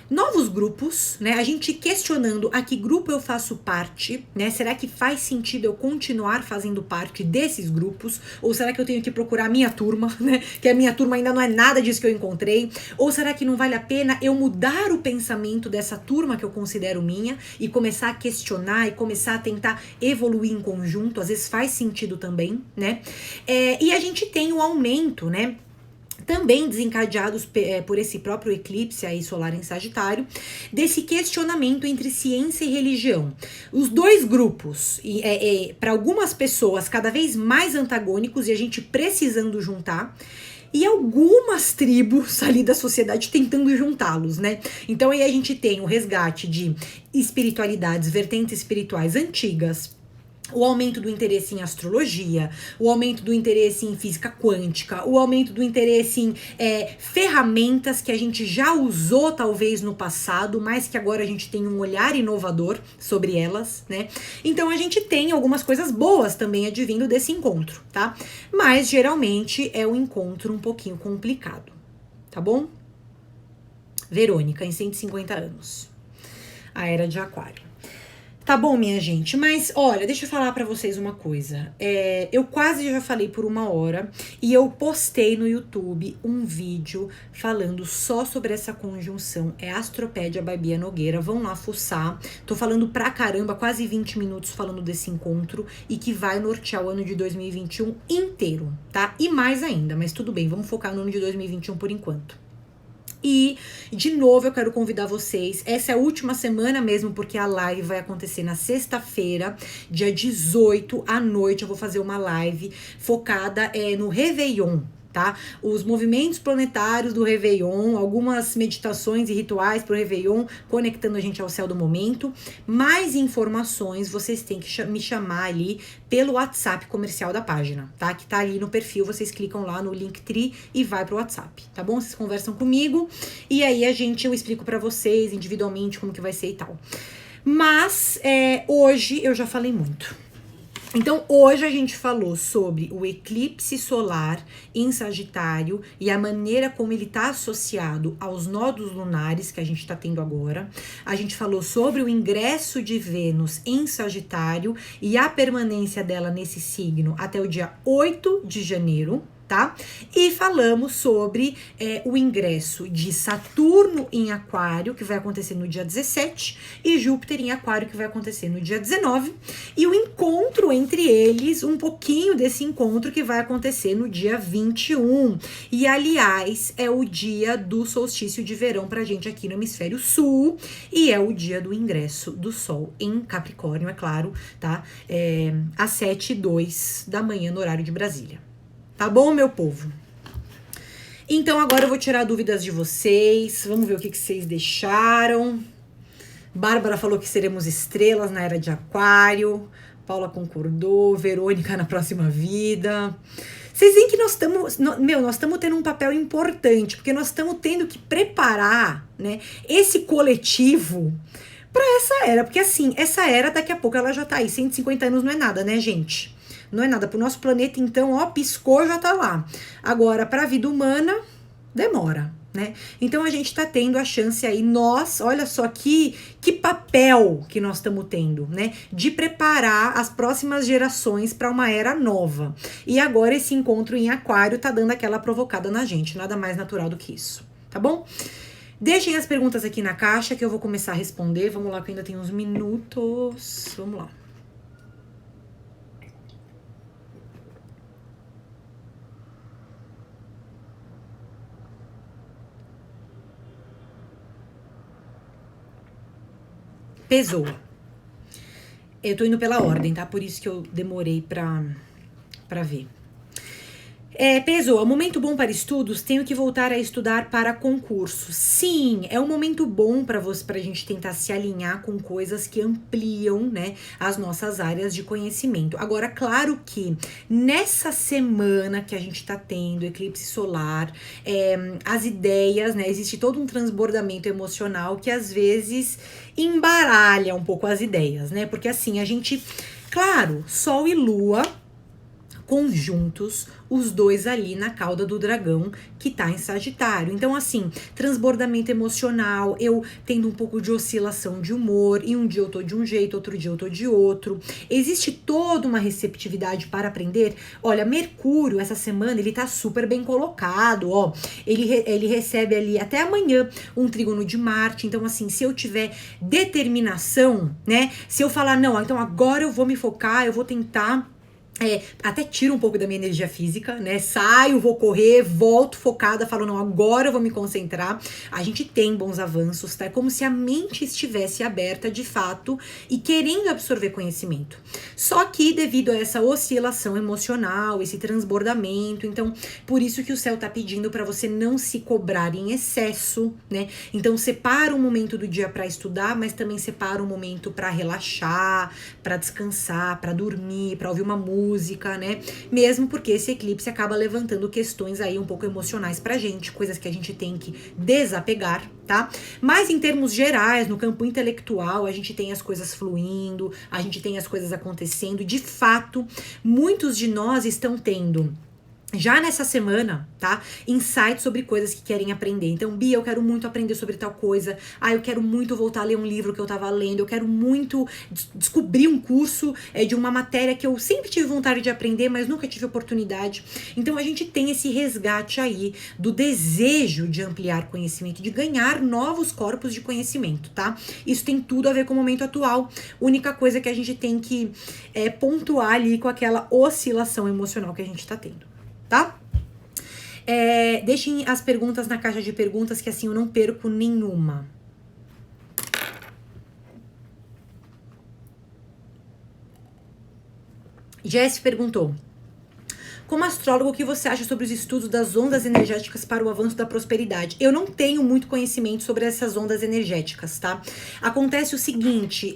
novos grupos, né, a gente questionando a que grupo eu faço parte, né, será que faz sentido eu continuar fazendo parte desses grupos, ou será que eu tenho que procurar a minha turma, né, que a minha turma ainda não é nada disso que eu encontrei, ou será que não vale a pena eu mudar o pensamento dessa turma que eu considero minha e começar a questionar e começar a tentar evoluir em conjunto, às vezes faz sentido também, né? E a gente tem o aumento, né? Também desencadeados por esse próprio eclipse aí solar em Sagitário, desse questionamento entre ciência e religião. Os dois grupos, para algumas pessoas, cada vez mais antagônicos e a gente precisando juntar, e algumas tribos ali da sociedade tentando juntá-los, né? Então aí a gente tem o resgate de espiritualidades, vertentes espirituais antigas, o aumento do interesse em astrologia, o aumento do interesse em física quântica, o aumento do interesse em ferramentas que a gente já usou talvez no passado, mas que agora a gente tem um olhar inovador sobre elas, né? Então a gente tem algumas coisas boas também advindo desse encontro, tá? Mas geralmente é um encontro um pouquinho complicado, tá bom? Verônica, em 150 anos. A Era de Aquário. Tá bom, minha gente, mas olha, deixa eu falar pra vocês uma coisa. Eu quase já falei por 1 hora e eu postei no YouTube um vídeo falando só sobre essa conjunção. É Astropédia by Bia Nogueira, vão lá fuçar. Tô falando pra caramba, quase 20 minutos falando desse encontro e que vai nortear o ano de 2021 inteiro, tá? E mais ainda, mas tudo bem, vamos focar no ano de 2021 por enquanto. E, de novo, eu quero convidar vocês, essa é a última semana mesmo, porque a live vai acontecer na sexta-feira, dia 18 à noite, eu vou fazer uma live focada no Réveillon, tá? Os movimentos planetários do Réveillon, algumas meditações e rituais pro Réveillon, conectando a gente ao céu do momento. Mais informações, vocês têm que me chamar ali pelo WhatsApp comercial da página, tá? Que tá ali no perfil, vocês clicam lá no Linktree e vai pro WhatsApp, tá bom? Vocês conversam comigo e aí eu explico pra vocês individualmente como que vai ser e tal. Mas hoje eu já falei muito. Então, hoje a gente falou sobre o eclipse solar em Sagitário e a maneira como ele está associado aos nodos lunares que a gente está tendo agora. A gente falou sobre o ingresso de Vênus em Sagitário e a permanência dela nesse signo até o dia 8 de janeiro. Tá? E falamos sobre o ingresso de Saturno em Aquário, que vai acontecer no dia 17, e Júpiter em Aquário, que vai acontecer no dia 19, e o encontro entre eles, um pouquinho desse encontro que vai acontecer no dia 21. E, aliás, é o dia do solstício de verão pra gente aqui no Hemisfério Sul, e é o dia do ingresso do Sol em Capricórnio, é claro, tá? Às 7h02 da manhã, no horário de Brasília. Tá bom, meu povo? Então, agora eu vou tirar dúvidas de vocês. Vamos ver o que vocês deixaram. Bárbara falou que seremos estrelas na Era de Aquário. Paula concordou. Verônica na próxima vida. Vocês veem que nós estamos tendo um papel importante, porque nós estamos tendo que preparar, né, esse coletivo para essa era. Porque, assim, essa era, daqui a pouco, ela já tá aí. 150 anos não é nada, né, gente? Não é nada. Pro nosso planeta, então, ó, piscou, já tá lá. Agora, pra vida humana, demora, né? Então, a gente tá tendo a chance aí, nós, olha só que papel que nós estamos tendo, né? De preparar as próximas gerações para uma era nova. E agora, esse encontro em Aquário tá dando aquela provocada na gente. Nada mais natural do que isso, tá bom? Deixem as perguntas aqui na caixa que eu vou começar a responder. Vamos lá, que ainda tem uns minutos. Vamos lá. Pessoa. Eu tô indo pela ordem, tá? Por isso que eu demorei pra ver. Pessoa, momento bom para estudos, tenho que voltar a estudar para concurso. Sim, é um momento bom pra gente tentar se alinhar com coisas que ampliam, né, as nossas áreas de conhecimento. Agora, claro que nessa semana que a gente tá tendo eclipse solar, as ideias, né, existe todo um transbordamento emocional que às vezes embaralha um pouco as ideias, né, porque assim, a gente, claro, Sol e Lua conjuntos, os dois ali na cauda do dragão que tá em Sagitário. Então, assim, transbordamento emocional, eu tendo um pouco de oscilação de humor, e um dia eu tô de um jeito, outro dia eu tô de outro. Existe toda uma receptividade para aprender. Olha, Mercúrio, essa semana, ele tá super bem colocado, ó. Ele recebe ali até amanhã um trígono de Marte. Então, assim, se eu tiver determinação, né, se eu falar, não, então agora eu vou me focar, eu vou tentar Até tiro um pouco da minha energia física, né? Saio, vou correr, volto focada, falo, não, agora eu vou me concentrar. A gente tem bons avanços, tá? É como se a mente estivesse aberta de fato e querendo absorver conhecimento. Só que devido a essa oscilação emocional, esse transbordamento, então por isso que o céu tá pedindo para você não se cobrar em excesso, né? Então separa um momento do dia para estudar, mas também separa um momento para relaxar, para descansar, para dormir, para ouvir uma música, né? Mesmo porque esse eclipse acaba levantando questões aí um pouco emocionais pra gente, coisas que a gente tem que desapegar, tá? Mas em termos gerais, no campo intelectual, a gente tem as coisas fluindo, a gente tem as coisas acontecendo, de fato, muitos de nós estão tendo já nessa semana, tá? Insights sobre coisas que querem aprender. Então, Bia, eu quero muito aprender sobre tal coisa. Eu quero muito voltar a ler um livro que eu tava lendo. Eu quero muito descobrir um curso de uma matéria que eu sempre tive vontade de aprender, mas nunca tive oportunidade. Então, a gente tem esse resgate aí do desejo de ampliar conhecimento, de ganhar novos corpos de conhecimento, tá? Isso tem tudo a ver com o momento atual. Única coisa que a gente tem que pontuar ali com aquela oscilação emocional que a gente tá tendo. Tá? Deixem as perguntas na caixa de perguntas, que assim eu não perco nenhuma. Jess perguntou: como astrólogo, o que você acha sobre os estudos das ondas energéticas para o avanço da prosperidade? Eu não tenho muito conhecimento sobre essas ondas energéticas, tá? Acontece o seguinte,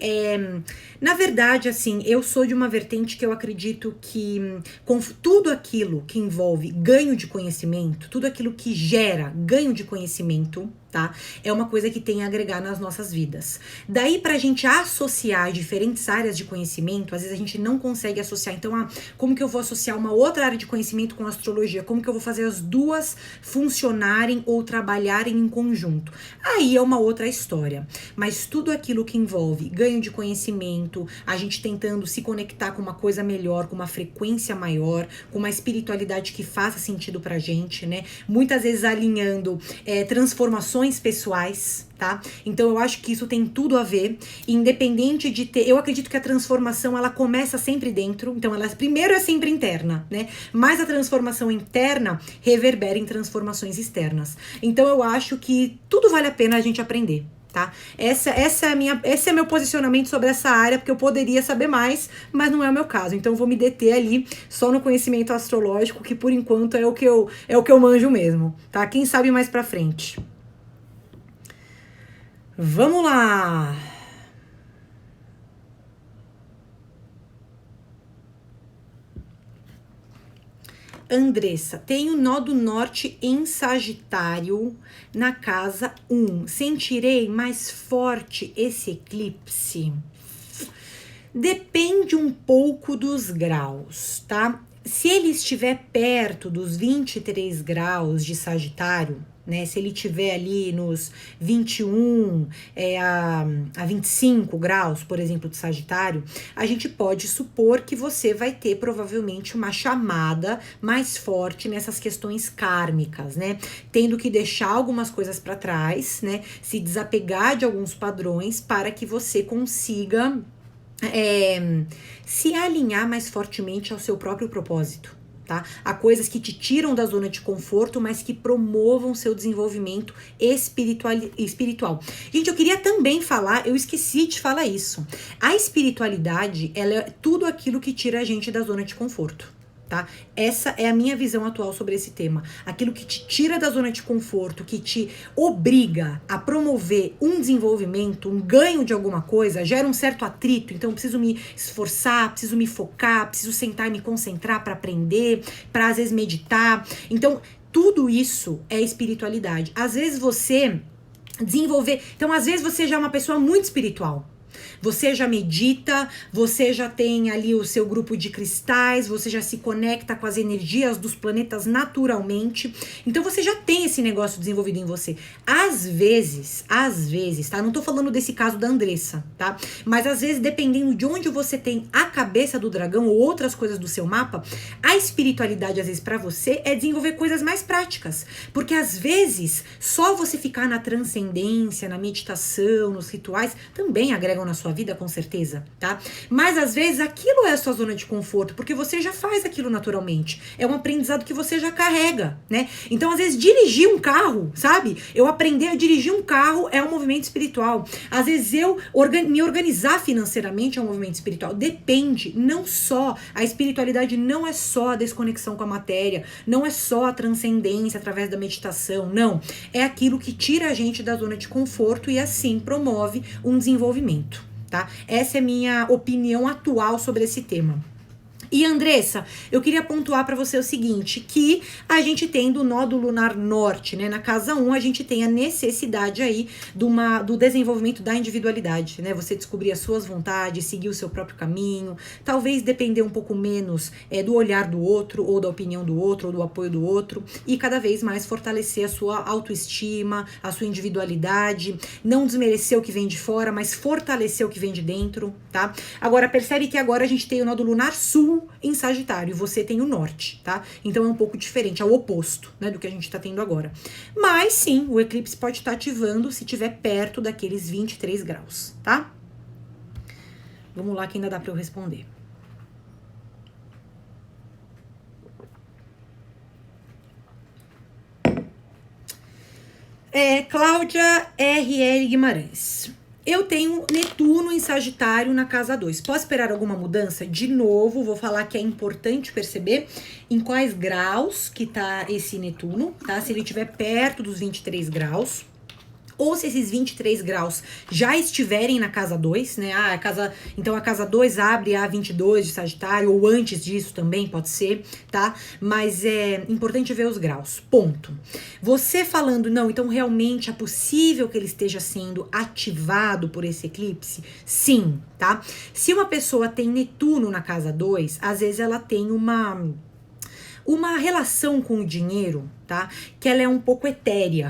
na verdade, assim, eu sou de uma vertente que eu acredito que com tudo aquilo que envolve ganho de conhecimento, tudo aquilo que gera ganho de conhecimento, tá? É uma coisa que tem a agregar nas nossas vidas. Daí, pra gente associar diferentes áreas de conhecimento, às vezes a gente não consegue associar. Então, como que eu vou associar uma outra área de conhecimento com astrologia? Como que eu vou fazer as duas funcionarem ou trabalharem em conjunto? Aí é uma outra história. Mas tudo aquilo que envolve ganho de conhecimento, a gente tentando se conectar com uma coisa melhor, com uma frequência maior, com uma espiritualidade que faça sentido pra gente, né? Muitas vezes alinhando transformações pessoais, tá? Então eu acho que isso tem tudo a ver, independente de ter, eu acredito que a transformação ela começa sempre dentro, então ela primeiro é sempre interna, né? Mas a transformação interna reverbera em transformações externas. Então eu acho que tudo vale a pena a gente aprender, tá? Esse é meu posicionamento sobre essa área, porque eu poderia saber mais, mas não é o meu caso. Então eu vou me deter ali só no conhecimento astrológico, que por enquanto é o que eu manjo mesmo, tá? Quem sabe mais pra frente. Vamos lá! Andressa, tenho nó do norte em Sagitário na casa 1. Sentirei mais forte esse eclipse? Depende um pouco dos graus, tá? Se ele estiver perto dos 23 graus de Sagitário, né? Se ele estiver ali nos 21 a 25 graus, por exemplo, de Sagitário, a gente pode supor que você vai ter provavelmente uma chamada mais forte nessas questões kármicas, né? Tendo que deixar algumas coisas para trás, né? Se desapegar de alguns padrões para que você consiga se alinhar mais fortemente ao seu próprio propósito. Tá? Há coisas que te tiram da zona de conforto, mas que promovam seu desenvolvimento espiritual. Gente, eu queria também falar, eu esqueci de falar isso. A espiritualidade, ela é tudo aquilo que tira a gente da zona de conforto. Tá? Essa é a minha visão atual sobre esse tema. Aquilo que te tira da zona de conforto, que te obriga a promover um desenvolvimento, um ganho de alguma coisa, gera um certo atrito. Então, eu preciso me esforçar, preciso me focar, preciso sentar e me concentrar para aprender, para às vezes meditar. Então, tudo isso é espiritualidade. Às vezes você desenvolver... Então, às vezes você já é uma pessoa muito espiritual. Você já medita, você já tem ali o seu grupo de cristais, você já se conecta com as energias dos planetas naturalmente. Então você já tem esse negócio desenvolvido em você. Às vezes, tá? Não tô falando desse caso da Andressa, tá? Mas às vezes, dependendo de onde você tem a cabeça do dragão ou outras coisas do seu mapa, a espiritualidade, às vezes, pra você é desenvolver coisas mais práticas. Porque às vezes, só você ficar na transcendência, na meditação, nos rituais, também agrega funcionou na sua vida, com certeza, tá? Mas às vezes aquilo é a sua zona de conforto, porque você já faz aquilo naturalmente. É um aprendizado que você já carrega, né? Então, às vezes, dirigir um carro, sabe? Eu aprender a dirigir um carro é um movimento espiritual. Às vezes, eu me organizar financeiramente é um movimento espiritual. Depende, não só, a espiritualidade não é só a desconexão com a matéria, não é só a transcendência através da meditação, não. É aquilo que tira a gente da zona de conforto e assim promove um desenvolvimento, tá? Essa é a minha opinião atual sobre esse tema. E Andressa, eu queria pontuar para você o seguinte, que a gente tem do nódo lunar norte, né? Na casa 1, a gente tem a necessidade aí do desenvolvimento da individualidade, né? Você descobrir as suas vontades, seguir o seu próprio caminho, talvez depender um pouco menos do olhar do outro, ou da opinião do outro, ou do apoio do outro, e cada vez mais fortalecer a sua autoestima, a sua individualidade, não desmerecer o que vem de fora, mas fortalecer o que vem de dentro, tá? Agora, percebe que agora a gente tem o nódo lunar sul em Sagitário, e você tem o norte, tá? Então é um pouco diferente, é o oposto, né, do que a gente tá tendo agora. Mas sim, o eclipse pode estar ativando se estiver perto daqueles 23 graus, tá? Vamos lá que ainda dá para eu responder. Cláudia R.L. Guimarães. Eu tenho Netuno em Sagitário na casa 2. Posso esperar alguma mudança? De novo, vou falar que é importante perceber em quais graus que tá esse Netuno, tá? Se ele estiver perto dos 23 graus, ou se esses 23 graus já estiverem na casa 2, né? Então a casa 2 abre a 22 de Sagitário, ou antes disso também pode ser, tá? Mas é importante ver os graus, ponto. Você falando, não, então realmente é possível que ele esteja sendo ativado por esse eclipse? Sim, tá? Se uma pessoa tem Netuno na casa 2, às vezes ela tem uma relação com o dinheiro, tá? Que ela é um pouco etérea.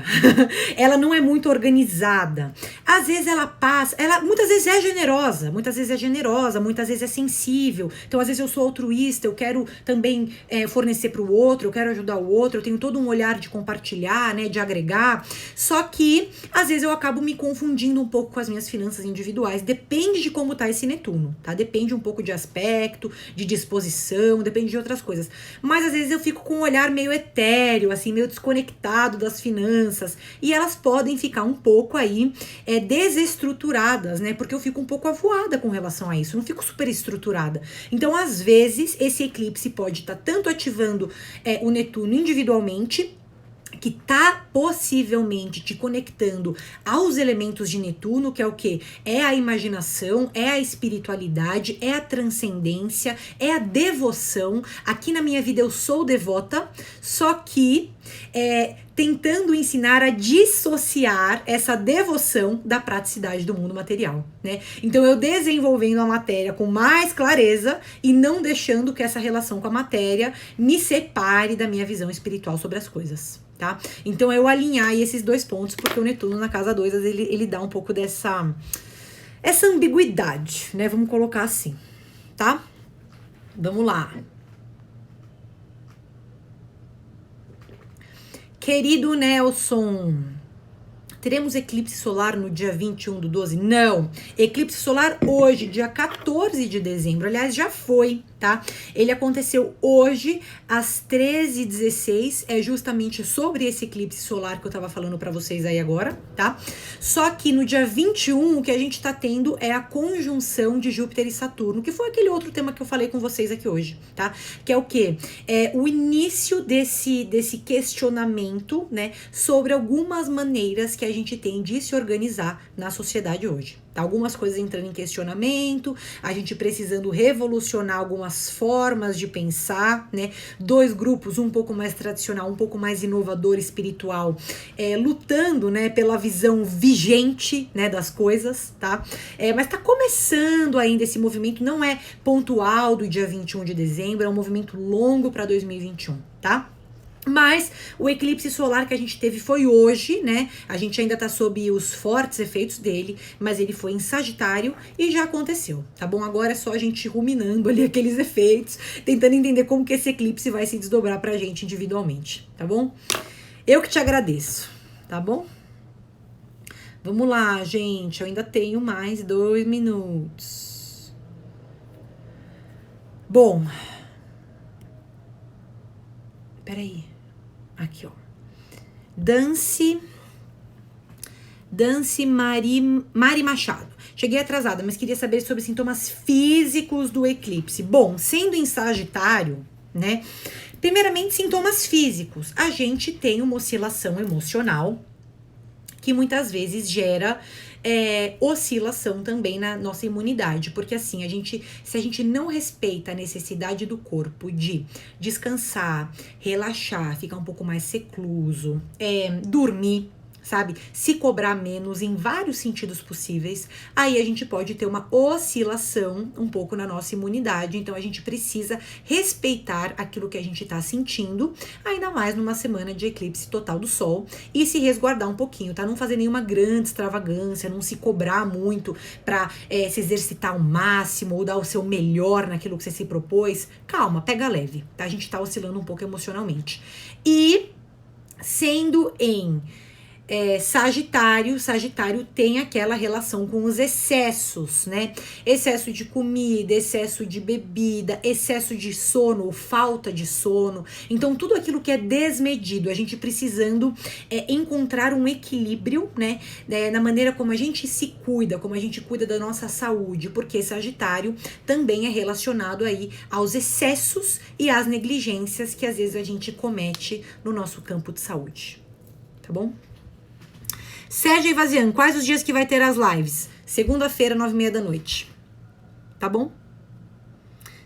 Ela não é muito organizada. Às vezes ela passa, muitas vezes é generosa, muitas vezes é sensível. Então, às vezes eu sou altruísta, eu quero também fornecer para o outro, eu quero ajudar o outro, eu tenho todo um olhar de compartilhar, né, de agregar. Só que, às vezes eu acabo me confundindo um pouco com as minhas finanças individuais. Depende de como tá esse Netuno, tá? Depende um pouco de aspecto, de disposição, depende de outras coisas. Mas, às vezes eu fico com um olhar meio etéreo, assim, meio desconectado das finanças, e elas podem ficar um pouco aí desestruturadas, né, porque eu fico um pouco avoada com relação a isso, não fico super estruturada. Então, às vezes, esse eclipse pode estar tanto ativando o Netuno individualmente, que tá possivelmente te conectando aos elementos de Netuno, que é o quê? É a imaginação, é a espiritualidade, é a transcendência, é a devoção. Aqui na minha vida eu sou devota, só que tentando ensinar a dissociar essa devoção da praticidade do mundo material, né? Então eu desenvolvendo a matéria com mais clareza e não deixando que essa relação com a matéria me separe da minha visão espiritual sobre as coisas, tá? Então eu alinhar esses dois pontos, porque o Netuno na casa 2, ele dá um pouco essa ambiguidade, né? Vamos colocar assim, tá? Vamos lá. Querido Nelson, teremos eclipse solar no dia 21/12? Não. Eclipse solar hoje, dia 14 de dezembro. Aliás, já foi, tá? Ele aconteceu hoje, às 13h16. É justamente sobre esse eclipse solar que eu tava falando pra vocês aí agora, tá? Só que no dia 21, o que a gente tá tendo é a conjunção de Júpiter e Saturno, que foi aquele outro tema que eu falei com vocês aqui hoje, tá? Que é o quê? É o início desse questionamento, né? Sobre algumas maneiras que a gente tem de se organizar na sociedade hoje. Tá? Algumas coisas entrando em questionamento, a gente precisando revolucionar algumas formas de pensar, né? Dois grupos, um pouco mais tradicional, um pouco mais inovador, espiritual, lutando, né, pela visão vigente, né, das coisas, tá? Mas tá começando ainda esse movimento, não é pontual do dia 21 de dezembro, é um movimento longo para 2021, tá? Mas o eclipse solar que a gente teve foi hoje, né? A gente ainda tá sob os fortes efeitos dele, mas ele foi em Sagitário e já aconteceu, tá bom? Agora é só a gente ruminando ali aqueles efeitos, tentando entender como que esse eclipse vai se desdobrar pra gente individualmente, tá bom? Eu que te agradeço, tá bom? Vamos lá, gente. Eu ainda tenho mais 2 minutos. Bom. Peraí. Aqui, ó. Dance Mari Machado. Cheguei atrasada, mas queria saber sobre sintomas físicos do eclipse. Bom, sendo em Sagitário, né? Primeiramente, sintomas físicos. A gente tem uma oscilação emocional que muitas vezes gera oscilação também na nossa imunidade, porque assim, se a gente não respeita a necessidade do corpo de descansar, relaxar, ficar um pouco mais recluso, dormir, sabe? Se cobrar menos em vários sentidos possíveis, aí a gente pode ter uma oscilação um pouco na nossa imunidade. Então a gente precisa respeitar aquilo que a gente tá sentindo, ainda mais numa semana de eclipse total do Sol, e se resguardar um pouquinho, tá? Não fazer nenhuma grande extravagância, não se cobrar muito pra se exercitar ao máximo ou dar o seu melhor naquilo que você se propôs. Calma, pega leve, tá? A gente tá oscilando um pouco emocionalmente. E sendo em Sagitário tem aquela relação com os excessos, né? Excesso de comida, excesso de bebida, excesso de sono ou falta de sono. Então, tudo aquilo que é desmedido, a gente precisando encontrar um equilíbrio, né? Na maneira como a gente se cuida, como a gente cuida da nossa saúde, porque Sagitário também é relacionado aí aos excessos e às negligências que às vezes a gente comete no nosso campo de saúde. Tá bom? Sérgio Evazian, quais os dias que vai ter as lives? Segunda-feira, 9h30 da noite. Tá bom?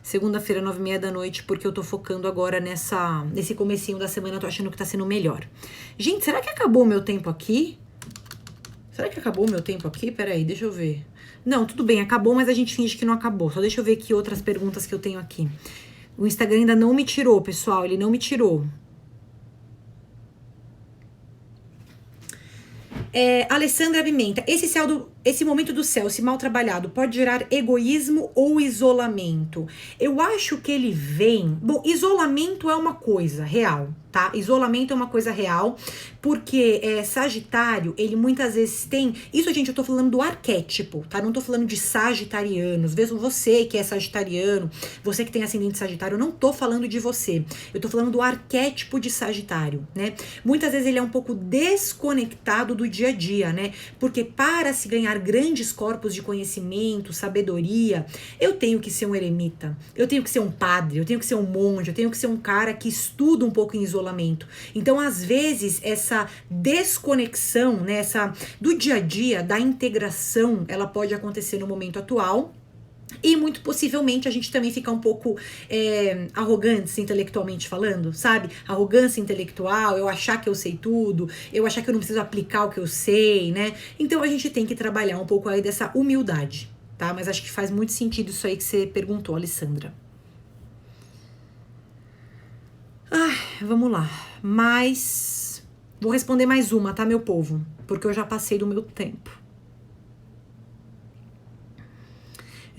Segunda-feira, 9h30 da noite, porque eu tô focando agora nesse comecinho da semana, eu tô achando que tá sendo melhor. Gente, será que acabou o meu tempo aqui? Peraí, deixa eu ver. Não, tudo bem, acabou, mas a gente finge que não acabou. Só deixa eu ver aqui outras perguntas que eu tenho aqui. O Instagram ainda não me tirou, pessoal, ele não me tirou. Alessandra Pimenta, esse momento do céu, se mal trabalhado, pode gerar egoísmo ou isolamento? Eu acho que ele vem... Bom, isolamento é uma coisa real, tá? Isolamento é uma coisa real, porque Sagitário, ele muitas vezes tem... Isso, gente, eu tô falando do arquétipo, tá? Não tô falando de sagitarianos. Mesmo você que é sagitariano, você que tem ascendente Sagitário, eu não tô falando de você. Eu tô falando do arquétipo de Sagitário, né? Muitas vezes ele é um pouco desconectado do dia a dia, né? Porque para se ganhar grandes corpos de conhecimento, sabedoria, eu tenho que ser um eremita, eu tenho que ser um padre, eu tenho que ser um monge, eu tenho que ser um cara que estuda um pouco em isolamento. Então, às vezes, essa desconexão, né, do dia a dia, da integração, ela pode acontecer no momento atual. E muito possivelmente a gente também fica um pouco arrogante intelectualmente falando, sabe? Arrogância intelectual, eu achar que eu sei tudo, eu achar que eu não preciso aplicar o que eu sei, né? Então a gente tem que trabalhar um pouco aí dessa humildade, tá? Mas acho que faz muito sentido isso aí que você perguntou, Alessandra. Vamos lá. Vou responder mais uma, tá, meu povo? Porque eu já passei do meu tempo.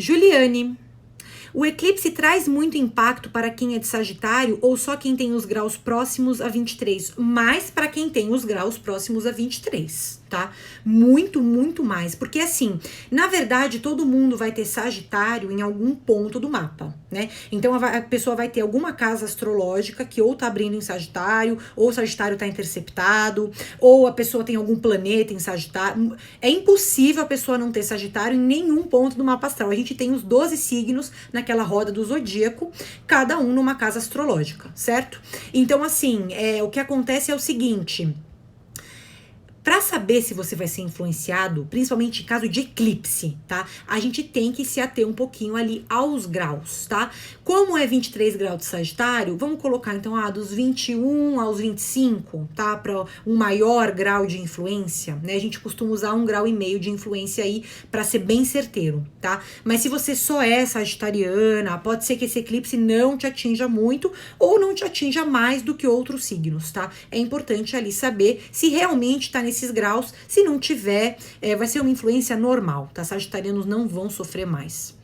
Juliane, o eclipse traz muito impacto para quem é de Sagitário ou só quem tem os graus próximos a 23? Mais para quem tem os graus próximos a 23, tá? Muito, muito mais. Porque assim, na verdade, todo mundo vai ter Sagitário em algum ponto do mapa, né? Então a pessoa vai ter alguma casa astrológica que ou tá abrindo em Sagitário, ou o Sagitário tá interceptado, ou a pessoa tem algum planeta em Sagitário. É impossível a pessoa não ter Sagitário em nenhum ponto do mapa astral. A gente tem os 12 signos naquela roda do zodíaco, cada um numa casa astrológica, certo? Então, assim, o que acontece é o seguinte... Para saber se você vai ser influenciado, principalmente em caso de eclipse, tá? A gente tem que se ater um pouquinho ali aos graus, tá? Como é 23 graus de Sagitário, vamos colocar então dos 21 aos 25, tá? Para um maior grau de influência, né? A gente costuma usar 1,5 grau de influência aí para ser bem certeiro, tá? Mas se você só é sagitariana, pode ser que esse eclipse não te atinja muito ou não te atinja mais do que outros signos, tá? É importante ali saber se realmente tá nesses graus. Se não tiver, vai ser uma influência normal, tá? Sagitarianos não vão sofrer mais.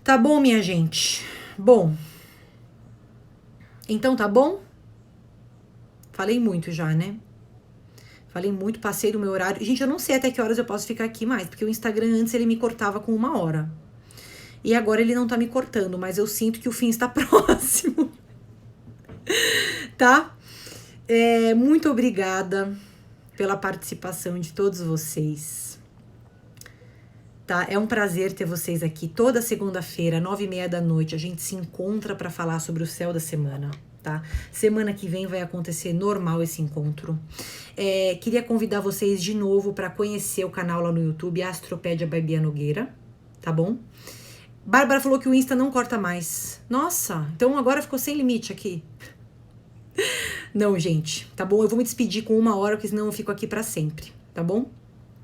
Tá bom, minha gente? Bom. Então tá bom? Falei muito já, né? Falei muito, passei do meu horário. Gente, eu não sei até que horas eu posso ficar aqui mais, porque o Instagram antes ele me cortava com 1 hora. E agora ele não tá me cortando, mas eu sinto que o fim está próximo. Tá? Muito obrigada pela participação de todos vocês. Tá? É um prazer ter vocês aqui. Toda segunda-feira, 9h30 da noite, a gente se encontra para falar sobre o céu da semana. Tá? Semana que vem vai acontecer normal esse encontro. Queria convidar vocês de novo para conhecer o canal lá no YouTube, Astropédia by Bia Nogueira, tá bom? Bárbara falou que o Insta não corta mais. Nossa, então agora ficou sem limite aqui. Não, gente, tá bom? Eu vou me despedir com 1 hora, porque senão eu fico aqui para sempre, tá bom?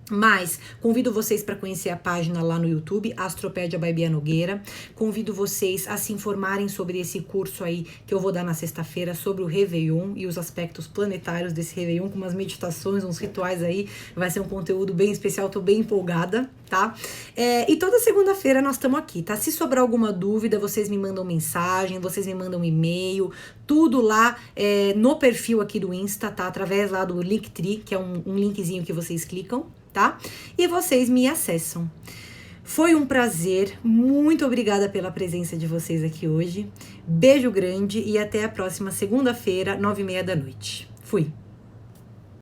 Mas convido vocês para conhecer a página lá no YouTube, Astropédia by Bia Nogueira. Convido vocês a se informarem sobre esse curso aí que eu vou dar na sexta-feira sobre o Réveillon e os aspectos planetários desse Réveillon, com umas meditações, uns rituais aí. Vai ser um conteúdo bem especial, tô bem empolgada, tá? E toda segunda-feira nós estamos aqui, tá? Se sobrar alguma dúvida, vocês me mandam mensagem, vocês me mandam e-mail, tudo lá no perfil aqui do Insta, tá? Através lá do Linktree, que é um linkzinho que vocês clicam, tá? E vocês me acessam. Foi um prazer, muito obrigada pela presença de vocês aqui hoje. Beijo grande e até a próxima segunda-feira, 9h30 da noite. Fui!